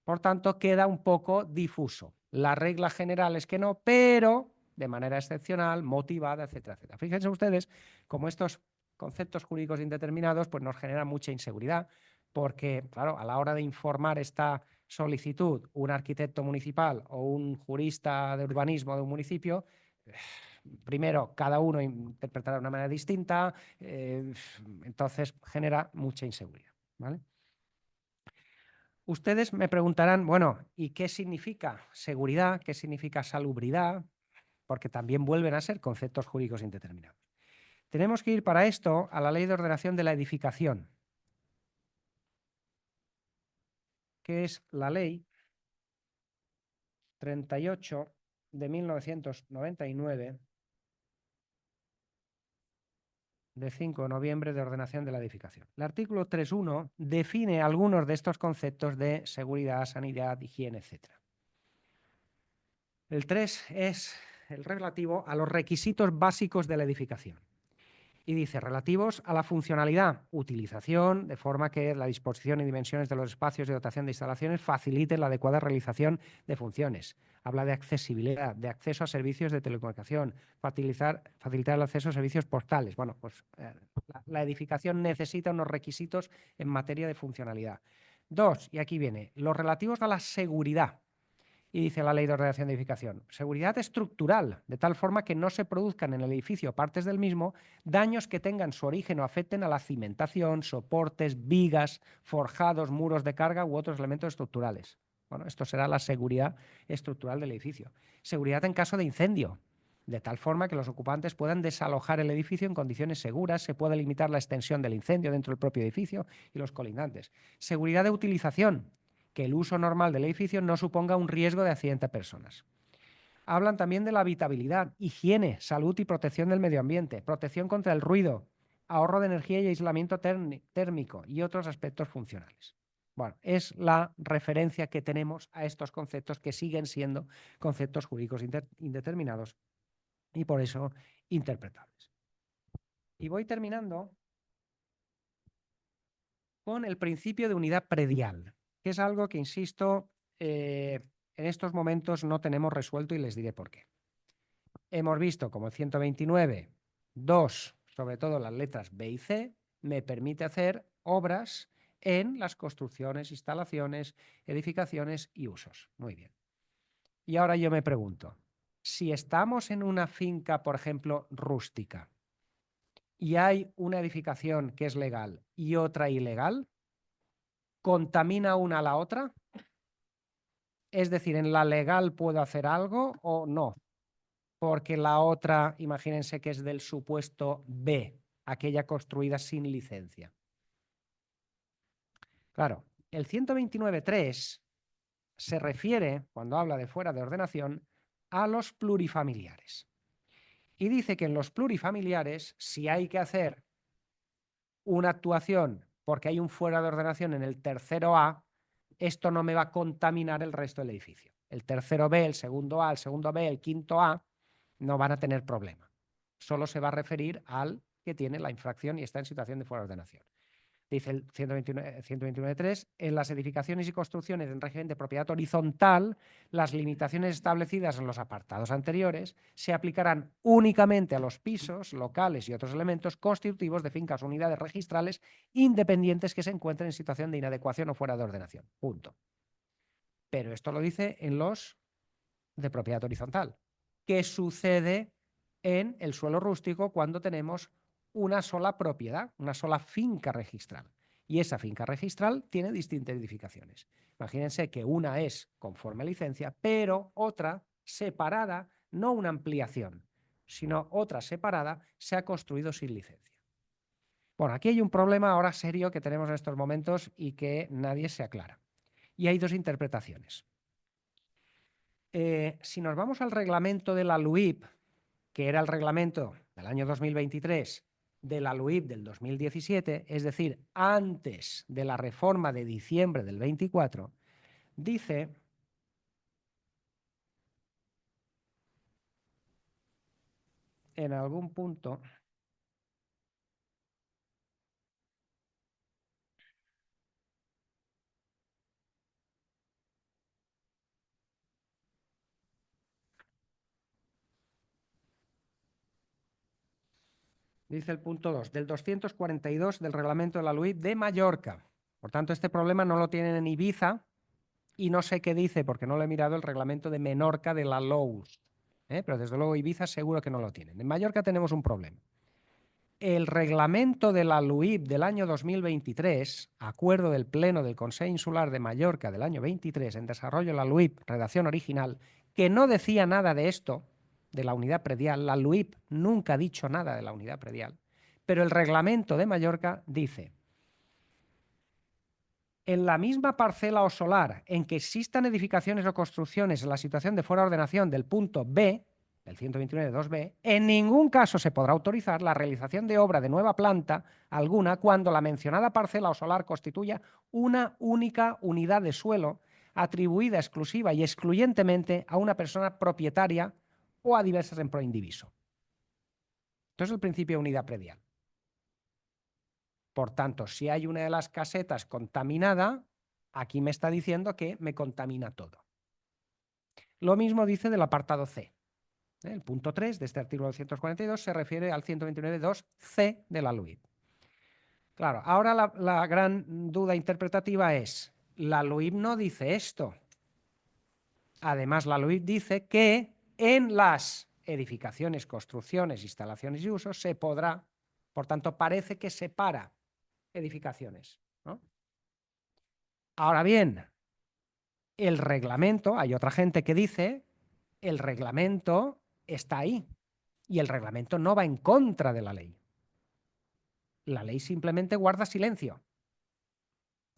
Por tanto, queda un poco difuso. La regla general es que no, pero de manera excepcional, motivada, etcétera, etcétera. Fíjense ustedes cómo estos conceptos jurídicos indeterminados pues, nos generan mucha inseguridad, porque, claro, a la hora de informar esta solicitud un arquitecto municipal o un jurista de urbanismo de un municipio, primero, cada uno interpretará de una manera distinta, entonces genera mucha inseguridad, ¿vale? Ustedes me preguntarán, bueno, ¿y qué significa seguridad? ¿Qué significa salubridad? Porque también vuelven a ser conceptos jurídicos indeterminados. Tenemos que ir para esto a la Ley de Ordenación de la Edificación, que es la Ley 38 de 1999, de 5 de noviembre de ordenación de la edificación. El artículo 3.1 define algunos de estos conceptos de seguridad, sanidad, higiene, etc. El 3 es el relativo a los requisitos básicos de la edificación. Y dice, relativos a la funcionalidad, utilización, de forma que la disposición y dimensiones de los espacios de dotación de instalaciones faciliten la adecuada realización de funciones. Habla de accesibilidad, de acceso a servicios de telecomunicación, facilitar el acceso a servicios postales. Bueno, pues la edificación necesita unos requisitos en materia de funcionalidad. 2, y aquí viene, los relativos a la seguridad. Y dice la Ley de Ordenación de Edificación, seguridad estructural, de tal forma que no se produzcan en el edificio o partes del mismo daños que tengan su origen o afecten a la cimentación, soportes, vigas, forjados, muros de carga u otros elementos estructurales. Bueno, esto será la seguridad estructural del edificio. Seguridad en caso de incendio, de tal forma que los ocupantes puedan desalojar el edificio en condiciones seguras, se puede limitar la extensión del incendio dentro del propio edificio y los colindantes. Seguridad de utilización, que el uso normal del edificio no suponga un riesgo de accidente a personas. Hablan también de la habitabilidad, higiene, salud y protección del medio ambiente, protección contra el ruido, ahorro de energía y aislamiento térmico y otros aspectos funcionales. Bueno, es la referencia que tenemos a estos conceptos que siguen siendo conceptos jurídicos indeterminados y por eso interpretables. Y voy terminando con el principio de unidad predial, que es algo que, insisto, en estos momentos no tenemos resuelto y les diré por qué. Hemos visto como el 129, 2, sobre todo las letras B y C, me permite hacer obras en las construcciones, instalaciones, edificaciones y usos. Muy bien. Y ahora yo me pregunto, si estamos en una finca, por ejemplo, rústica, y hay una edificación que es legal y otra ilegal, ¿contamina una a la otra? Es decir, ¿en la legal puedo hacer algo o no? Porque la otra, imagínense que es del supuesto B, aquella construida sin licencia. Claro, el 129.3 se refiere, cuando habla de fuera de ordenación, a los plurifamiliares. Y dice que en los plurifamiliares, si hay que hacer una actuación porque hay un fuera de ordenación en el tercero A, esto no me va a contaminar el resto del edificio. El tercero B, el segundo A, el segundo B, el quinto A, no van a tener problema. Solo se va a referir al que tiene la infracción y está en situación de fuera de ordenación. Dice el 129.3, en las edificaciones y construcciones en régimen de propiedad horizontal, las limitaciones establecidas en los apartados anteriores se aplicarán únicamente a los pisos, locales y otros elementos constitutivos de fincas o unidades registrales independientes que se encuentren en situación de inadecuación o fuera de ordenación. Punto. Pero esto lo dice en los de propiedad horizontal. ¿Qué sucede en el suelo rústico cuando tenemos una sola propiedad, una sola finca registral? Y esa finca registral tiene distintas edificaciones. Imagínense que una es conforme a licencia, pero otra separada, no una ampliación, sino otra separada, se ha construido sin licencia. Bueno, aquí hay un problema ahora serio que tenemos en estos momentos y que nadie se aclara. Y hay dos interpretaciones. Si nos vamos al reglamento de la LUIP, que era el reglamento del año 2023 de la LUIP del 2017, es decir, antes de la reforma de diciembre del 24, dice en algún punto dice el punto 2 del 242 del reglamento de la LUIP de Mallorca. Por tanto, este problema no lo tienen en Ibiza y no sé qué dice porque no lo he mirado el reglamento de Menorca de la LOUS. Pero desde luego Ibiza seguro que no lo tienen. En Mallorca tenemos un problema. El reglamento de la LUIP del año 2023, acuerdo del Pleno del Consejo Insular de Mallorca del año 23, en desarrollo de la LUIP, redacción original, que no decía nada de esto, de la unidad predial. La LUIP nunca ha dicho nada de la unidad predial, pero el reglamento de Mallorca dice: en la misma parcela o solar en que existan edificaciones o construcciones en la situación de fuera de ordenación del punto B, del 129.2b, en ningún caso se podrá autorizar la realización de obra de nueva planta alguna cuando la mencionada parcela o solar constituya una única unidad de suelo atribuida exclusiva y excluyentemente a una persona propietaria o a diversas en proindiviso. Esto es el principio de unidad predial. Por tanto, si hay una de las casetas contaminada, aquí me está diciendo que me contamina todo. Lo mismo dice del apartado C. El punto 3 de este artículo 242 se refiere al 129.2c de la LUIP. Claro, ahora la gran duda interpretativa es: la LUIP no dice esto. Además, la LUIP dice que en las edificaciones, construcciones, instalaciones y usos se podrá, por tanto, parece que separa edificaciones, ¿no? Ahora bien, el reglamento, hay otra gente que dice, el reglamento está ahí y el reglamento no va en contra de la ley. La ley simplemente guarda silencio.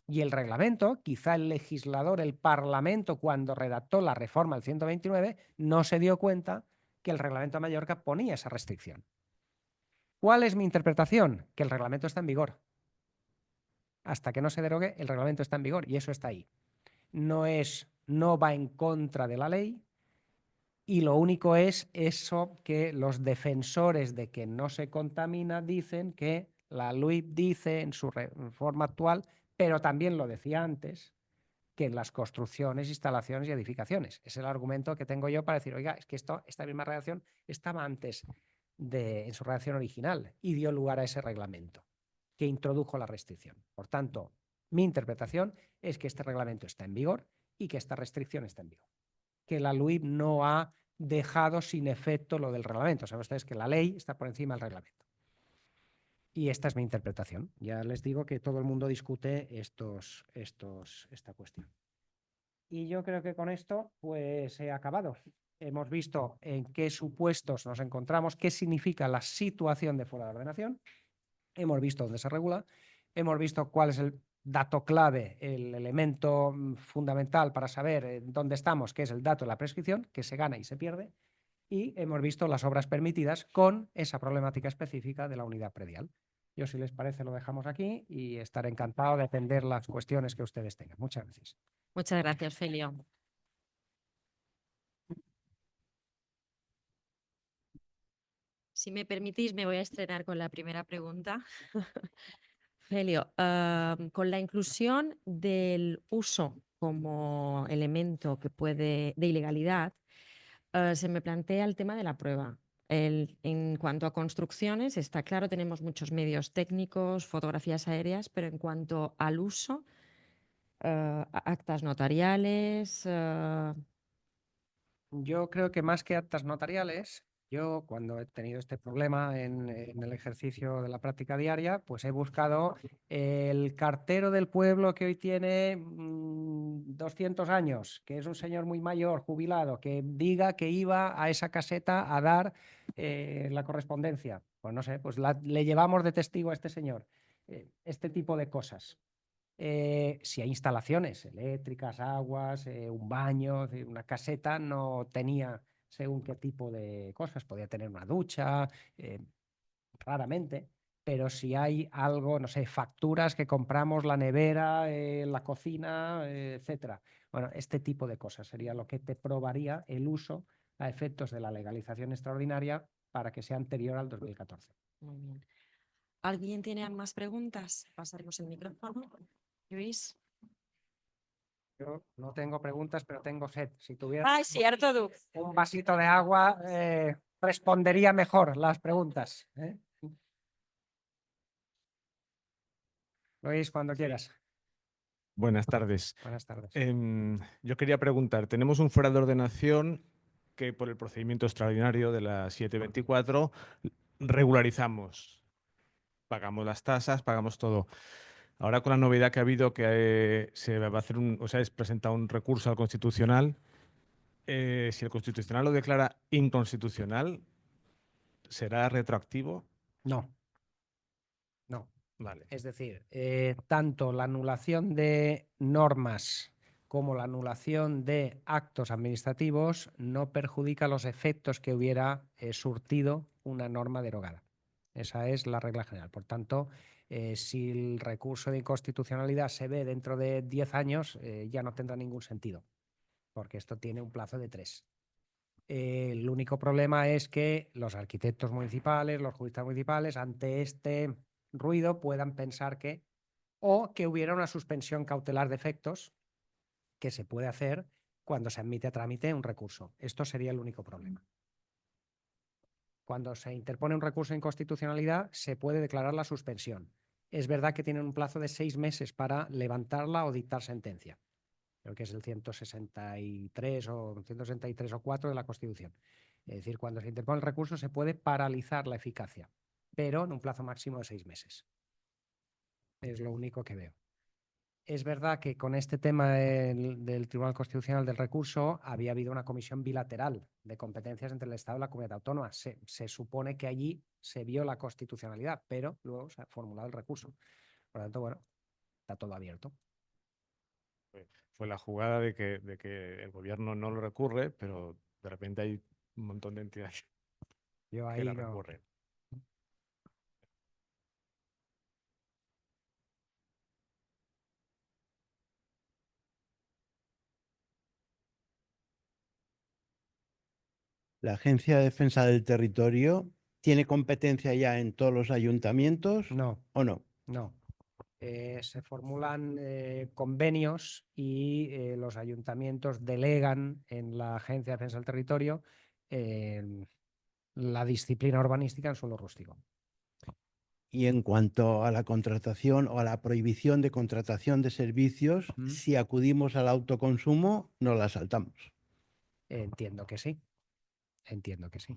Y el reglamento, quizá el legislador, el Parlamento, cuando redactó la reforma del 129, no se dio cuenta que el reglamento de Mallorca ponía esa restricción. ¿Cuál es mi interpretación? Que el reglamento está en vigor. Hasta que no se derogue, el reglamento está en vigor y eso está ahí. No va en contra de la ley y lo único es eso que los defensores de que no se contamina dicen que la LUIP dice en su reforma actual, pero también lo decía antes, que en las construcciones, instalaciones y edificaciones. Es el argumento que tengo yo para decir, oiga, es que esta misma redacción estaba antes en su redacción original y dio lugar a ese reglamento que introdujo la restricción. Por tanto, mi interpretación es que este reglamento está en vigor y que esta restricción está en vigor. Que la LUIP no ha dejado sin efecto lo del reglamento. Saben ustedes que la ley está por encima del reglamento. Y esta es mi interpretación. Ya les digo que todo el mundo discute esta cuestión. Y yo creo que con esto pues he acabado. Hemos visto en qué supuestos nos encontramos, qué significa la situación de fuera de ordenación. Hemos visto dónde se regula. Hemos visto cuál es el dato clave, el elemento fundamental para saber dónde estamos, que es el dato de la prescripción, que se gana y se pierde. Y hemos visto las obras permitidas con esa problemática específica de la unidad predial. Yo, si les parece, lo dejamos aquí y estaré encantado de atender las cuestiones que ustedes tengan. Muchas gracias. Muchas gracias, Felio. Si me permitís, me voy a estrenar con la primera pregunta. Felio, con la inclusión del uso como elemento que puede de ilegalidad, se me plantea el tema de la prueba. En cuanto a construcciones, está claro, tenemos muchos medios técnicos, fotografías aéreas, pero en cuanto al uso, actas notariales. Yo creo que más que actas notariales, yo cuando he tenido este problema en el ejercicio de la práctica diaria, pues he buscado el cartero del pueblo que hoy tiene 200 años, que es un señor muy mayor, jubilado, que diga que iba a esa caseta a dar la correspondencia. Pues no sé, pues le llevamos de testigo a este señor. Este tipo de cosas. Si hay instalaciones eléctricas, aguas, un baño, una caseta, no tenía según qué tipo de cosas. Podía tener una ducha, raramente, pero si hay algo, no sé, facturas que compramos, la nevera, la cocina, etcétera. Bueno, este tipo de cosas sería lo que te probaría el uso a efectos de la legalización extraordinaria para que sea anterior al 2014. Muy bien. ¿Alguien tiene más preguntas? Pasaremos el micrófono. Luis. Yo no tengo preguntas, pero tengo sed. Si tuviera Ah, es cierto, Du. un vasito de agua, respondería mejor las preguntas. Luis, cuando quieras. Buenas tardes. Buenas tardes. Yo quería preguntar, tenemos un fuera de ordenación que por el procedimiento extraordinario de la 724 regularizamos. Pagamos las tasas, pagamos todo. Ahora con la novedad que ha habido que se va a hacer es presentado un recurso al Constitucional. Si el Constitucional lo declara inconstitucional, ¿será retroactivo? No. No. Vale. Es decir, tanto la anulación de normas como la anulación de actos administrativos no perjudica los efectos que hubiera surtido una norma derogada. Esa es la regla general. Por tanto, si el recurso de inconstitucionalidad se ve dentro de 10 años, ya no tendrá ningún sentido, porque esto tiene un plazo de 3. El único problema es que los arquitectos municipales, los juristas municipales, ante este ruido puedan pensar o que hubiera una suspensión cautelar de efectos que se puede hacer cuando se admite a trámite un recurso. Esto sería el único problema. Cuando se interpone un recurso de inconstitucionalidad, se puede declarar la suspensión. Es verdad que tienen un plazo de 6 meses para levantarla o dictar sentencia. Creo que es el 163 o 4 de la Constitución. Es decir, cuando se interpone el recurso se puede paralizar la eficacia, pero en un plazo máximo de 6 meses. Es lo único que veo. Es verdad que con este tema del Tribunal Constitucional del recurso había habido una comisión bilateral de competencias entre el Estado y la comunidad autónoma. Se supone que allí se vio la constitucionalidad, pero luego se ha formulado el recurso. Por lo tanto, bueno, está todo abierto. Fue la jugada de que el gobierno no lo recurre, pero de repente hay un montón de entidades Yo que ahí la no. recurren. ¿La Agencia de Defensa del Territorio tiene competencia ya en todos los ayuntamientos No, o no? no. Se formulan convenios y los ayuntamientos delegan en la Agencia de Defensa del Territorio la disciplina urbanística en suelo rústico. Y en cuanto a la contratación o a la prohibición de contratación de servicios, si acudimos al autoconsumo, nos la saltamos. Entiendo que sí. Entiendo que sí.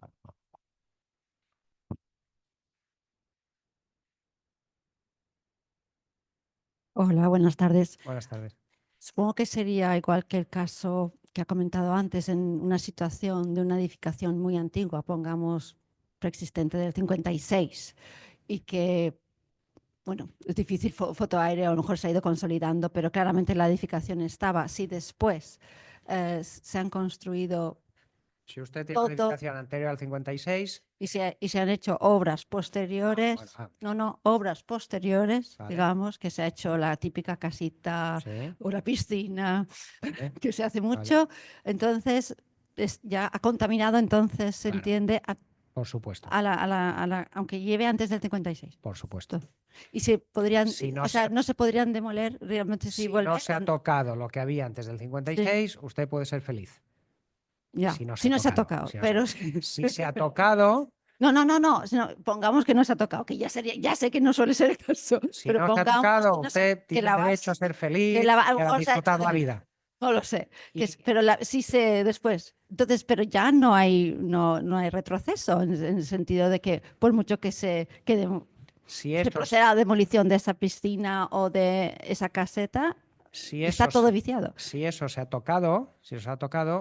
Hola, buenas tardes. Buenas tardes. Supongo que sería igual que el caso que ha comentado antes, en una situación de una edificación muy antigua, pongamos preexistente del 56, y que, bueno, es difícil fotoaéreo, a lo mejor se ha ido consolidando, pero claramente la edificación estaba. Si después se han construido Si usted tiene una todo edificación anterior al 56, y se han hecho obras posteriores, obras posteriores, Vale. digamos, que se ha hecho la típica casita sí, o la piscina, vale, que se hace vale, mucho, entonces ya ha contaminado, entonces se Claro. entiende, por supuesto, aunque lleve antes del 56. por supuesto. Y se podrían, Si no o sea, se- no se podrían demoler realmente si Si vuelve. no se ha tocado lo que había antes del 56, usted puede ser feliz. Ya, Si no si no se ha tocado, si no se ha pero tocado. Si se ha tocado, no, pongamos que no se ha tocado, que ya sería, ya sé que no suele ser el caso, si pero no se ha pongamos tocado, que no se- usted que tiene la base- derecho a ser feliz, que la ba- y a o sea, disfrutar la vida. no lo sé, Y- pero sí se después. Entonces, pero ya no hay retroceso en el sentido de que por mucho que se Si se eso, proceda a demolición de esa piscina o de esa caseta, si está eso todo se- viciado. si eso se ha tocado,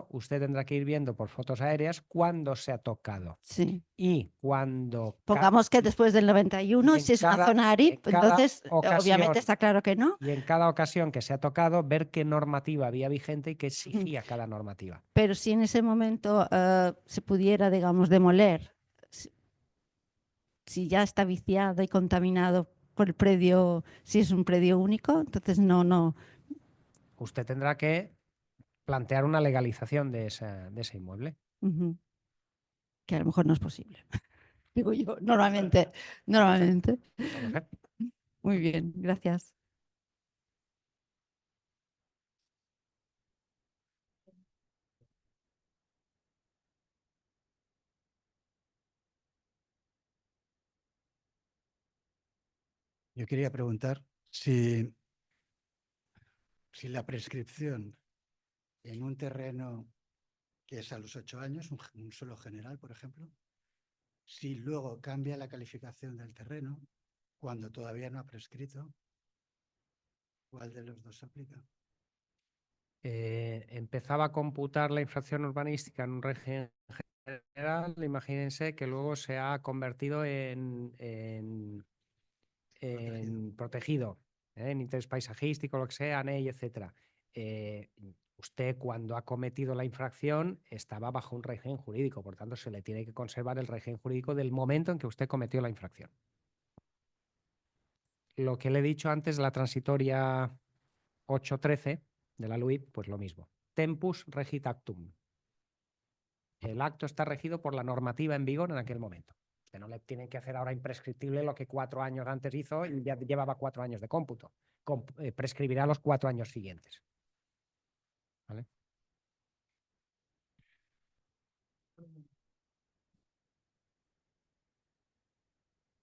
usted tendrá que ir viendo por fotos aéreas cuándo se ha tocado. Sí. Y cuando Pongamos que después del 91, y en si es una cada- zona en ARIP, cada entonces ocasión- obviamente está claro que no. y en cada ocasión que se ha tocado, ver qué normativa había vigente y qué exigía cada normativa. Pero si en ese momento se pudiera, digamos, demoler, si ya está viciado y contaminado por el predio, si es un predio único, entonces no. Usted tendrá que plantear una legalización de ese inmueble. Ujú. Que a lo mejor no es posible. Digo yo, normalmente. Normalmente. No lo sé. Muy bien, gracias. Yo quería preguntar si la prescripción en un terreno que es a los 8 años, un suelo general, por ejemplo, si luego cambia la calificación del terreno cuando todavía no ha prescrito, ¿cuál de los dos se aplica? Empezaba a computar la infracción urbanística en un régimen general, imagínense que luego se ha convertido en protegido, en interés paisajístico, lo que sea, ANEI, etcétera. Usted, cuando ha cometido la infracción, estaba bajo un régimen jurídico, por tanto, se le tiene que conservar el régimen jurídico del momento en que usted cometió la infracción. Lo que le he dicho antes, la transitoria 813 de la LUIP, pues lo mismo. Tempus regit actum. El acto está regido por la normativa en vigor en aquel momento. Usted no le tiene que hacer ahora imprescriptible lo que 4 años antes hizo y ya llevaba 4 años de cómputo. Prescribirá los 4 años siguientes. ¿Vale?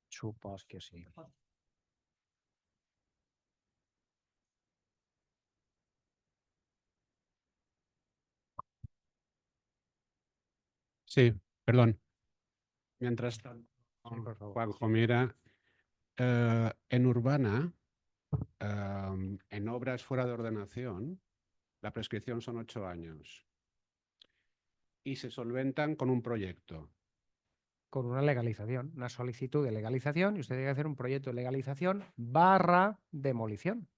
Supos que sí. Sí, perdón. Mientras tanto, por favor. Juanjo, mira, en urbana, en obras fuera de ordenación, la prescripción son 8 años y se solventan con un proyecto. Con una legalización, una solicitud de legalización, y usted tiene que hacer un proyecto de legalización / demolición.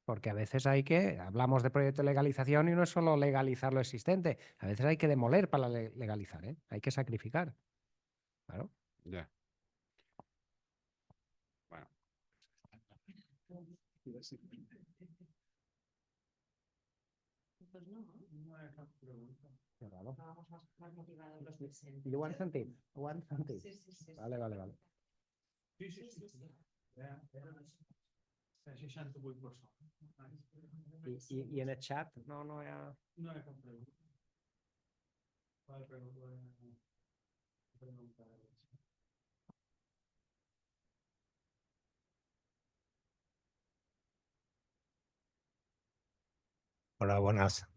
Porque a veces hablamos de proyecto de legalización y no es solo legalizar lo existente, a veces hay que demoler para legalizar, ¿eh? Hay que sacrificar. Claro. Ya. Bueno. Pues no, Qué raro. estábamos más motivados los presentes. You want something? Want something? Sí, sí, sí. Vale, vale, vale. Sí, sí, sí. I en el chat no hi ha... Hola, buenas.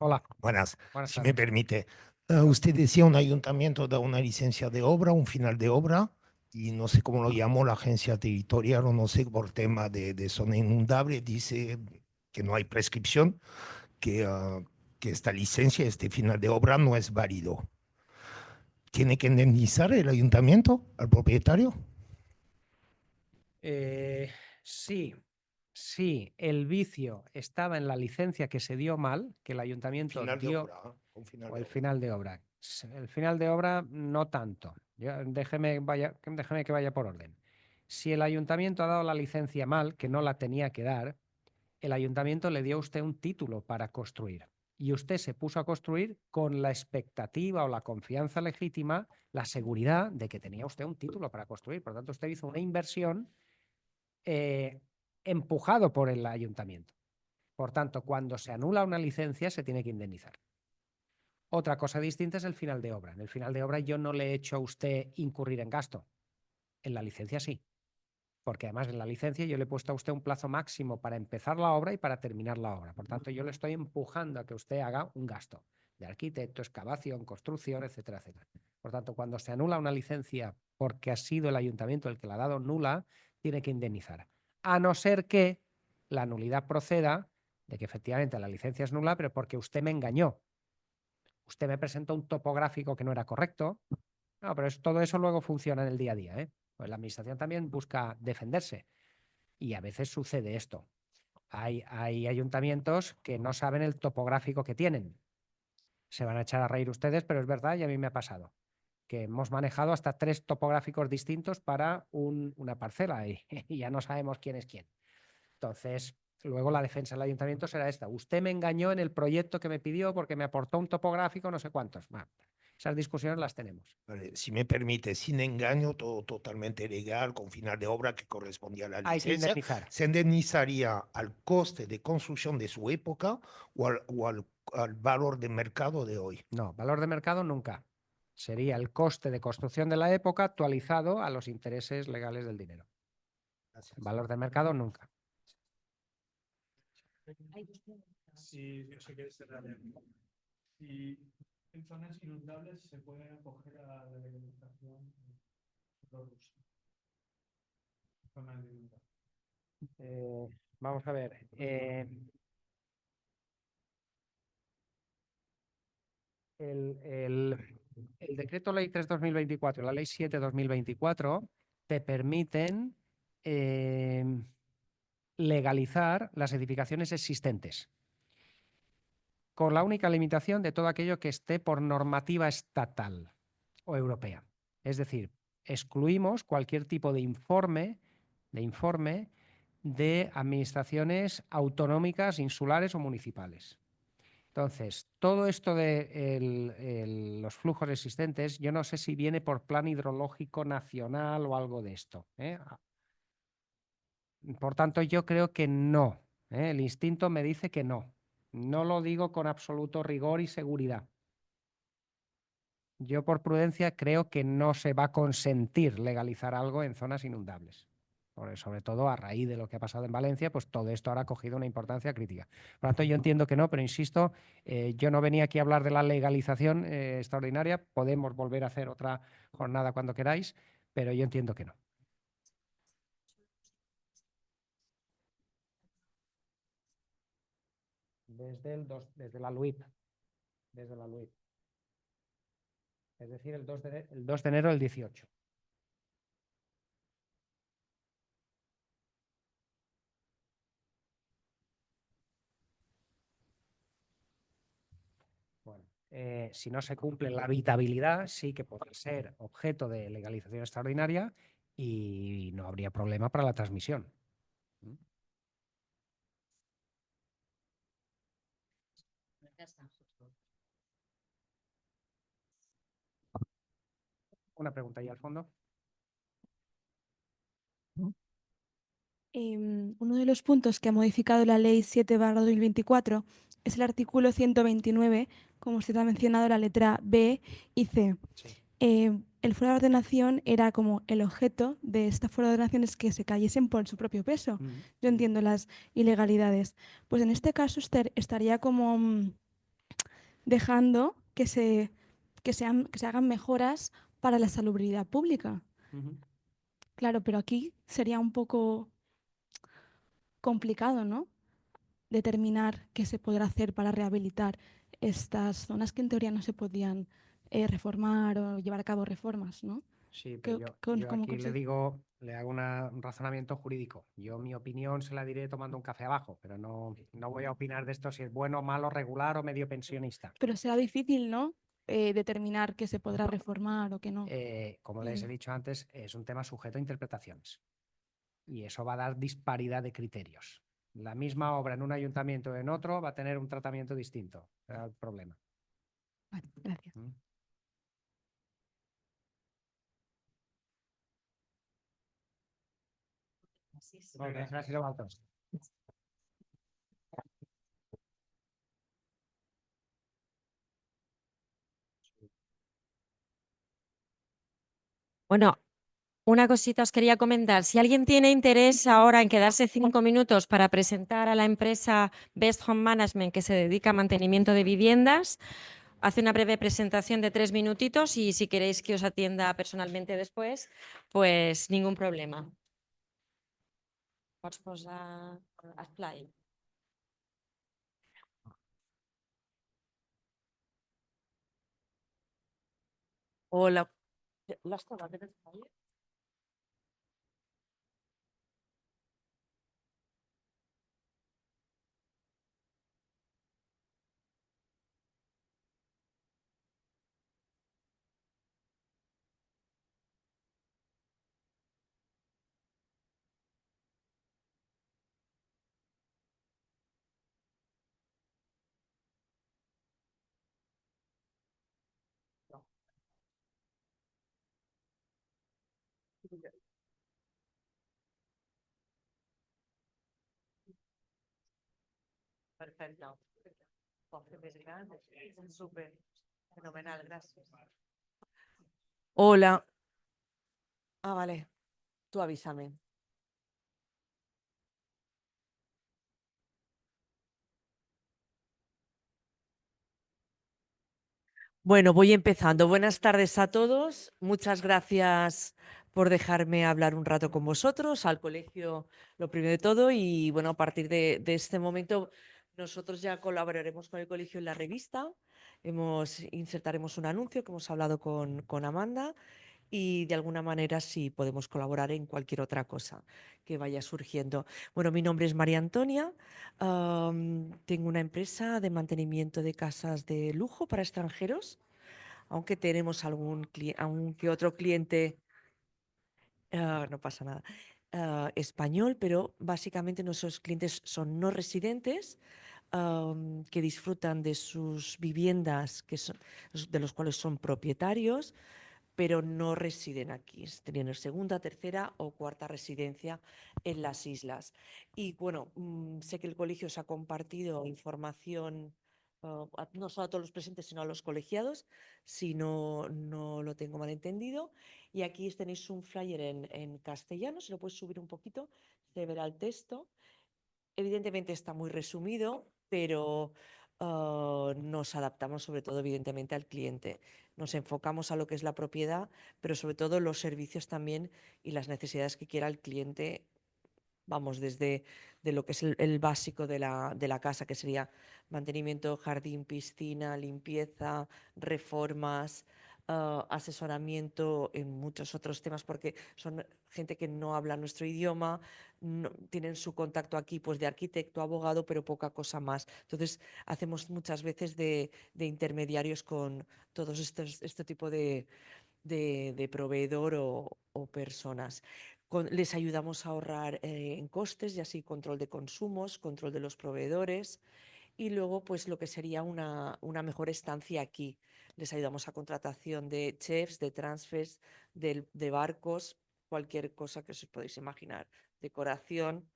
Hola, Buenas. buenas Si me tardes. permite, usted decía un ayuntamiento da una licencia de obra, un final de obra, y no sé cómo lo llamó la agencia territorial o no sé, por tema de zona inundable, dice que no hay prescripción, que esta licencia, este final de obra no es válido. ¿Tiene que indemnizar el ayuntamiento al propietario? Sí, el vicio estaba en la licencia que se dio mal, que el ayuntamiento Final de dio, obra, un final o de el obra. final de obra. El final de obra no tanto. Déjeme que vaya por orden. Si el ayuntamiento ha dado la licencia mal, que no la tenía que dar, el ayuntamiento le dio a usted un título para construir. Y usted se puso a construir con la expectativa o la confianza legítima, la seguridad de que tenía usted un título para construir. Por lo tanto, usted hizo una inversión empujado por el ayuntamiento. Por tanto, cuando se anula una licencia, se tiene que indemnizar. Otra cosa distinta es el final de obra. En el final de obra yo no le he hecho a usted incurrir en gasto. En la licencia sí. Porque además en la licencia yo le he puesto a usted un plazo máximo para empezar la obra y para terminar la obra. Por tanto, yo le estoy empujando a que usted haga un gasto de arquitecto, excavación, construcción, etcétera, etcétera. Por tanto, cuando se anula una licencia porque ha sido el ayuntamiento el que la ha dado nula, tiene que indemnizar. A no ser que la nulidad proceda de que efectivamente la licencia es nula, pero porque usted me engañó. Usted me presentó un topográfico que no era correcto. No, pero todo eso luego funciona en el día a día, ¿eh? Pues la administración también busca defenderse y a veces sucede esto. Hay ayuntamientos que no saben el topográfico que tienen. Se van a echar a reír ustedes, pero es verdad y a mí me ha pasado que hemos manejado hasta 3 topográficos distintos para una parcela y ya no sabemos quién es quién. Entonces, luego la defensa del ayuntamiento será esta. Usted me engañó en el proyecto que me pidió porque me aportó un topográfico no sé cuántos. Bueno, esas discusiones las tenemos. Vale, si me permite, sin engaño, todo totalmente legal, con final de obra que correspondía a la Hay que licencia, indemnizar. se indemnizaría al coste de construcción de su época al valor de mercado de hoy. No, valor de mercado nunca. Sería el coste de construcción de la época actualizado a los intereses legales del dinero. Gracias. Valor de mercado nunca. Sí, yo sé que es cerrado. Y en zonas inundables se puede acoger a la legalización Vamos a ver. El decreto ley 3/2024 y la ley 7/2024 te permiten legalizar las edificaciones existentes, con la única limitación de todo aquello que esté por normativa estatal o europea. Es decir, excluimos cualquier tipo de informe de administraciones autonómicas, insulares o municipales. Entonces, todo esto de los flujos existentes, yo no sé si viene por plan hidrológico nacional o algo de esto, ¿eh? Por tanto, yo creo que no, ¿eh? El instinto me dice que no. No lo digo con absoluto rigor y seguridad. Yo por prudencia creo que no se va a consentir legalizar algo en zonas inundables. Sobre todo a raíz de lo que ha pasado en Valencia, pues todo esto ahora ha cogido una importancia crítica. Por lo tanto, yo entiendo que no, pero insisto, yo no venía aquí a hablar de la legalización extraordinaria. Podemos volver a hacer otra jornada cuando queráis, pero yo entiendo que no. Desde la LUIP. Desde la LUIP. Es decir, el 2 de enero del 18. Bueno, si no se cumple la habitabilidad, sí que podrá ser objeto de legalización extraordinaria y no habría problema para la transmisión. Una pregunta ahí al fondo. Uno de los puntos que ha modificado la Ley 7/2024 es el artículo 129, como usted ha mencionado, la letra B y C. Sí. El fuero de ordenación era como el objeto de esta fuero de ordenación es que se cayesen por su propio peso. Yo entiendo las ilegalidades. Pues en este caso estaría como dejando que se hagan mejoras para la salubridad pública. Claro, pero aquí sería un poco complicado, ¿no? Determinar qué se podrá hacer para rehabilitar estas zonas que en teoría no se podían reformar o llevar a cabo reformas, ¿no? Sí, pero yo aquí le hago un razonamiento jurídico. Yo mi opinión se la diré tomando un café abajo, pero no voy a opinar de esto si es bueno, malo, regular o medio pensionista. Pero será difícil, ¿no? Determinar qué se podrá reformar o qué no. Como les he dicho antes, es un tema sujeto a interpretaciones. Y eso va a dar disparidad de criterios. La misma obra en un ayuntamiento o en otro va a tener un tratamiento distinto. Será el problema. Vale, gracias. Gracias. Bueno, una cosita os quería comentar. Si alguien tiene interés ahora en quedarse 5 minutos para presentar a la empresa Best Home Management, que se dedica a mantenimiento de viviendas, hace una breve presentación de 3 minutitos y si queréis que os atienda personalmente después, pues ningún problema. Pots posar Play. Hola. Perfecto. Súper. Fenomenal, gracias. Hola. Ah, vale. Tú avísame. Bueno, voy empezando. Buenas tardes a todos. Muchas gracias por dejarme hablar un rato con vosotros, al colegio, lo primero de todo. Y bueno, a partir de este momento, nosotros ya colaboraremos con el colegio en la revista. Insertaremos un anuncio que hemos hablado con Amanda y de alguna manera sí podemos colaborar en cualquier otra cosa que vaya surgiendo. Bueno, mi nombre es María Antonia. Tengo una empresa de mantenimiento de casas de lujo para extranjeros, aunque tenemos algún que otro cliente, no pasa nada, español, pero básicamente nuestros clientes son no residentes que disfrutan de sus viviendas, de los cuales son propietarios, pero no residen aquí, tienen segunda, tercera o cuarta residencia en las islas. Y bueno, sé que el colegio os ha compartido información, no solo a todos los presentes, sino a los colegiados, si no lo tengo mal entendido. Y aquí tenéis un flyer en castellano, se lo puedes subir un poquito, se verá el texto. Evidentemente está muy resumido, pero nos adaptamos sobre todo evidentemente al cliente. Nos enfocamos a lo que es la propiedad, pero sobre todo los servicios también y las necesidades que quiera el cliente. Vamos, desde de lo que es el básico de la casa, que sería mantenimiento, jardín, piscina, limpieza, reformas, asesoramiento en muchos otros temas, porque son gente que no habla nuestro idioma, tienen su contacto aquí pues de arquitecto, abogado, pero poca cosa más. Entonces hacemos muchas veces de intermediarios con todos este tipo de proveedor o personas. Les ayudamos a ahorrar en costes y así control de consumos, control de los proveedores y luego pues lo que sería una mejor estancia aquí. Les ayudamos a contratación de chefs, de transfers, de barcos, cualquier cosa que os podéis imaginar, decoración,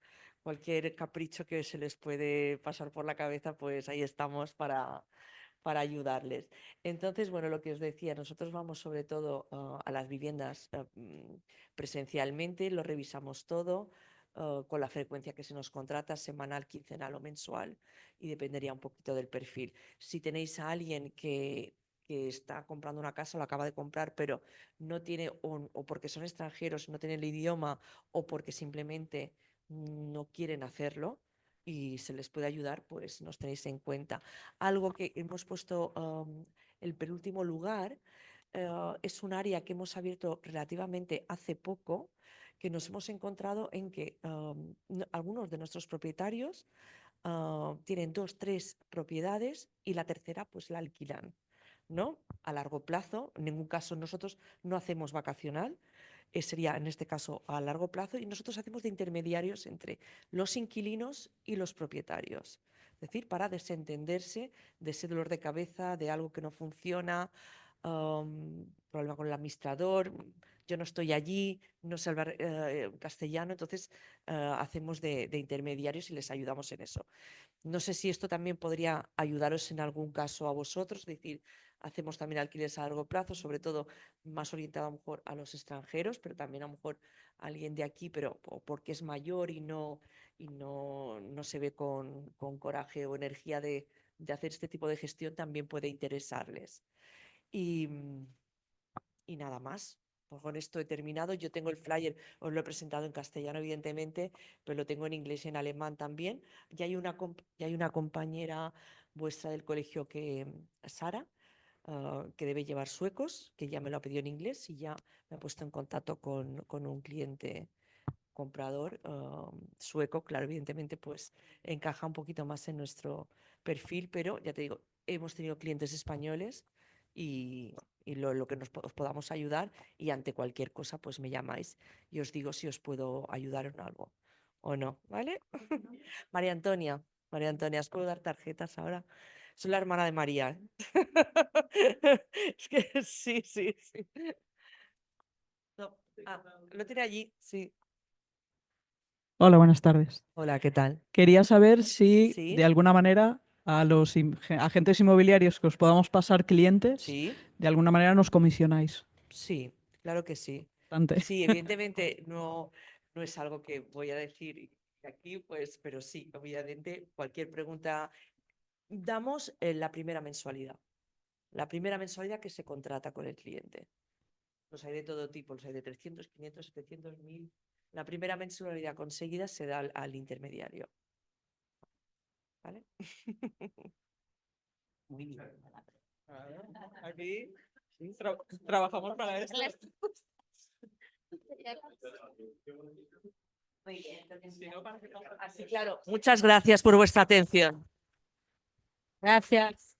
cualquier capricho que se les puede pasar por la cabeza, pues ahí estamos para ayudarles. Entonces, bueno, lo que os decía, nosotros vamos sobre todo a las viviendas presencialmente, lo revisamos todo con la frecuencia que se nos contrata, semanal, quincenal o mensual, y dependería un poquito del perfil. Si tenéis a alguien que está comprando una casa, lo acaba de comprar, pero no tiene, o porque son extranjeros, no tienen el idioma, o porque simplemente no quieren hacerlo, y se les puede ayudar, pues nos tenéis en cuenta. Algo que hemos puesto el penúltimo lugar es un área que hemos abierto relativamente hace poco, que nos hemos encontrado en que algunos de nuestros propietarios tienen 2, 3 propiedades y la tercera pues la alquilan, ¿no? A largo plazo. En ningún caso nosotros no hacemos vacacional, sería en este caso a largo plazo, y nosotros hacemos de intermediarios entre los inquilinos y los propietarios. Es decir, para desentenderse de ese dolor de cabeza, de algo que no funciona, problema con el administrador, yo no estoy allí, no sé hablar castellano, entonces hacemos de intermediarios y les ayudamos en eso. No sé si esto también podría ayudaros en algún caso a vosotros, es decir, hacemos también alquileres a largo plazo, sobre todo más orientado a lo mejor a los extranjeros, pero también a lo mejor a alguien de aquí, pero porque es mayor y no se ve con coraje o energía de hacer este tipo de gestión, también puede interesarles. Y nada más. Pues con esto he terminado. Yo tengo el flyer, os lo he presentado en castellano, evidentemente, pero lo tengo en inglés y en alemán también. Y hay una compañera vuestra del colegio, Sara, que debe llevar suecos, que ya me lo ha pedido en inglés y ya me ha puesto en contacto con un cliente comprador sueco. Claro, evidentemente, pues encaja un poquito más en nuestro perfil, pero ya te digo, hemos tenido clientes españoles y lo que os podamos ayudar, y ante cualquier cosa pues me llamáis y os digo si os puedo ayudar en algo o no, ¿vale? María Antonia, ¿os puedo dar tarjetas ahora? Soy la hermana de María. Es que sí. No, lo tiene allí, sí. Hola, buenas tardes. Hola, ¿qué tal? Quería saber si Sí. de alguna manera a los agentes inmobiliarios que os podamos pasar clientes, Sí. de alguna manera nos comisionáis. Sí, claro que sí. Bastante. Sí, evidentemente no es algo que voy a decir aquí, pues, pero sí, obviamente cualquier pregunta. Damos la primera mensualidad. La primera mensualidad que se contrata con el cliente. Los hay de todo tipo, los hay de 300, 500, 700, 1000. La primera mensualidad conseguida se da al intermediario. ¿Vale? Muy bien. Aquí trabajamos para esto. Muy bien. Así, claro. Muchas gracias por vuestra atención. Gracias.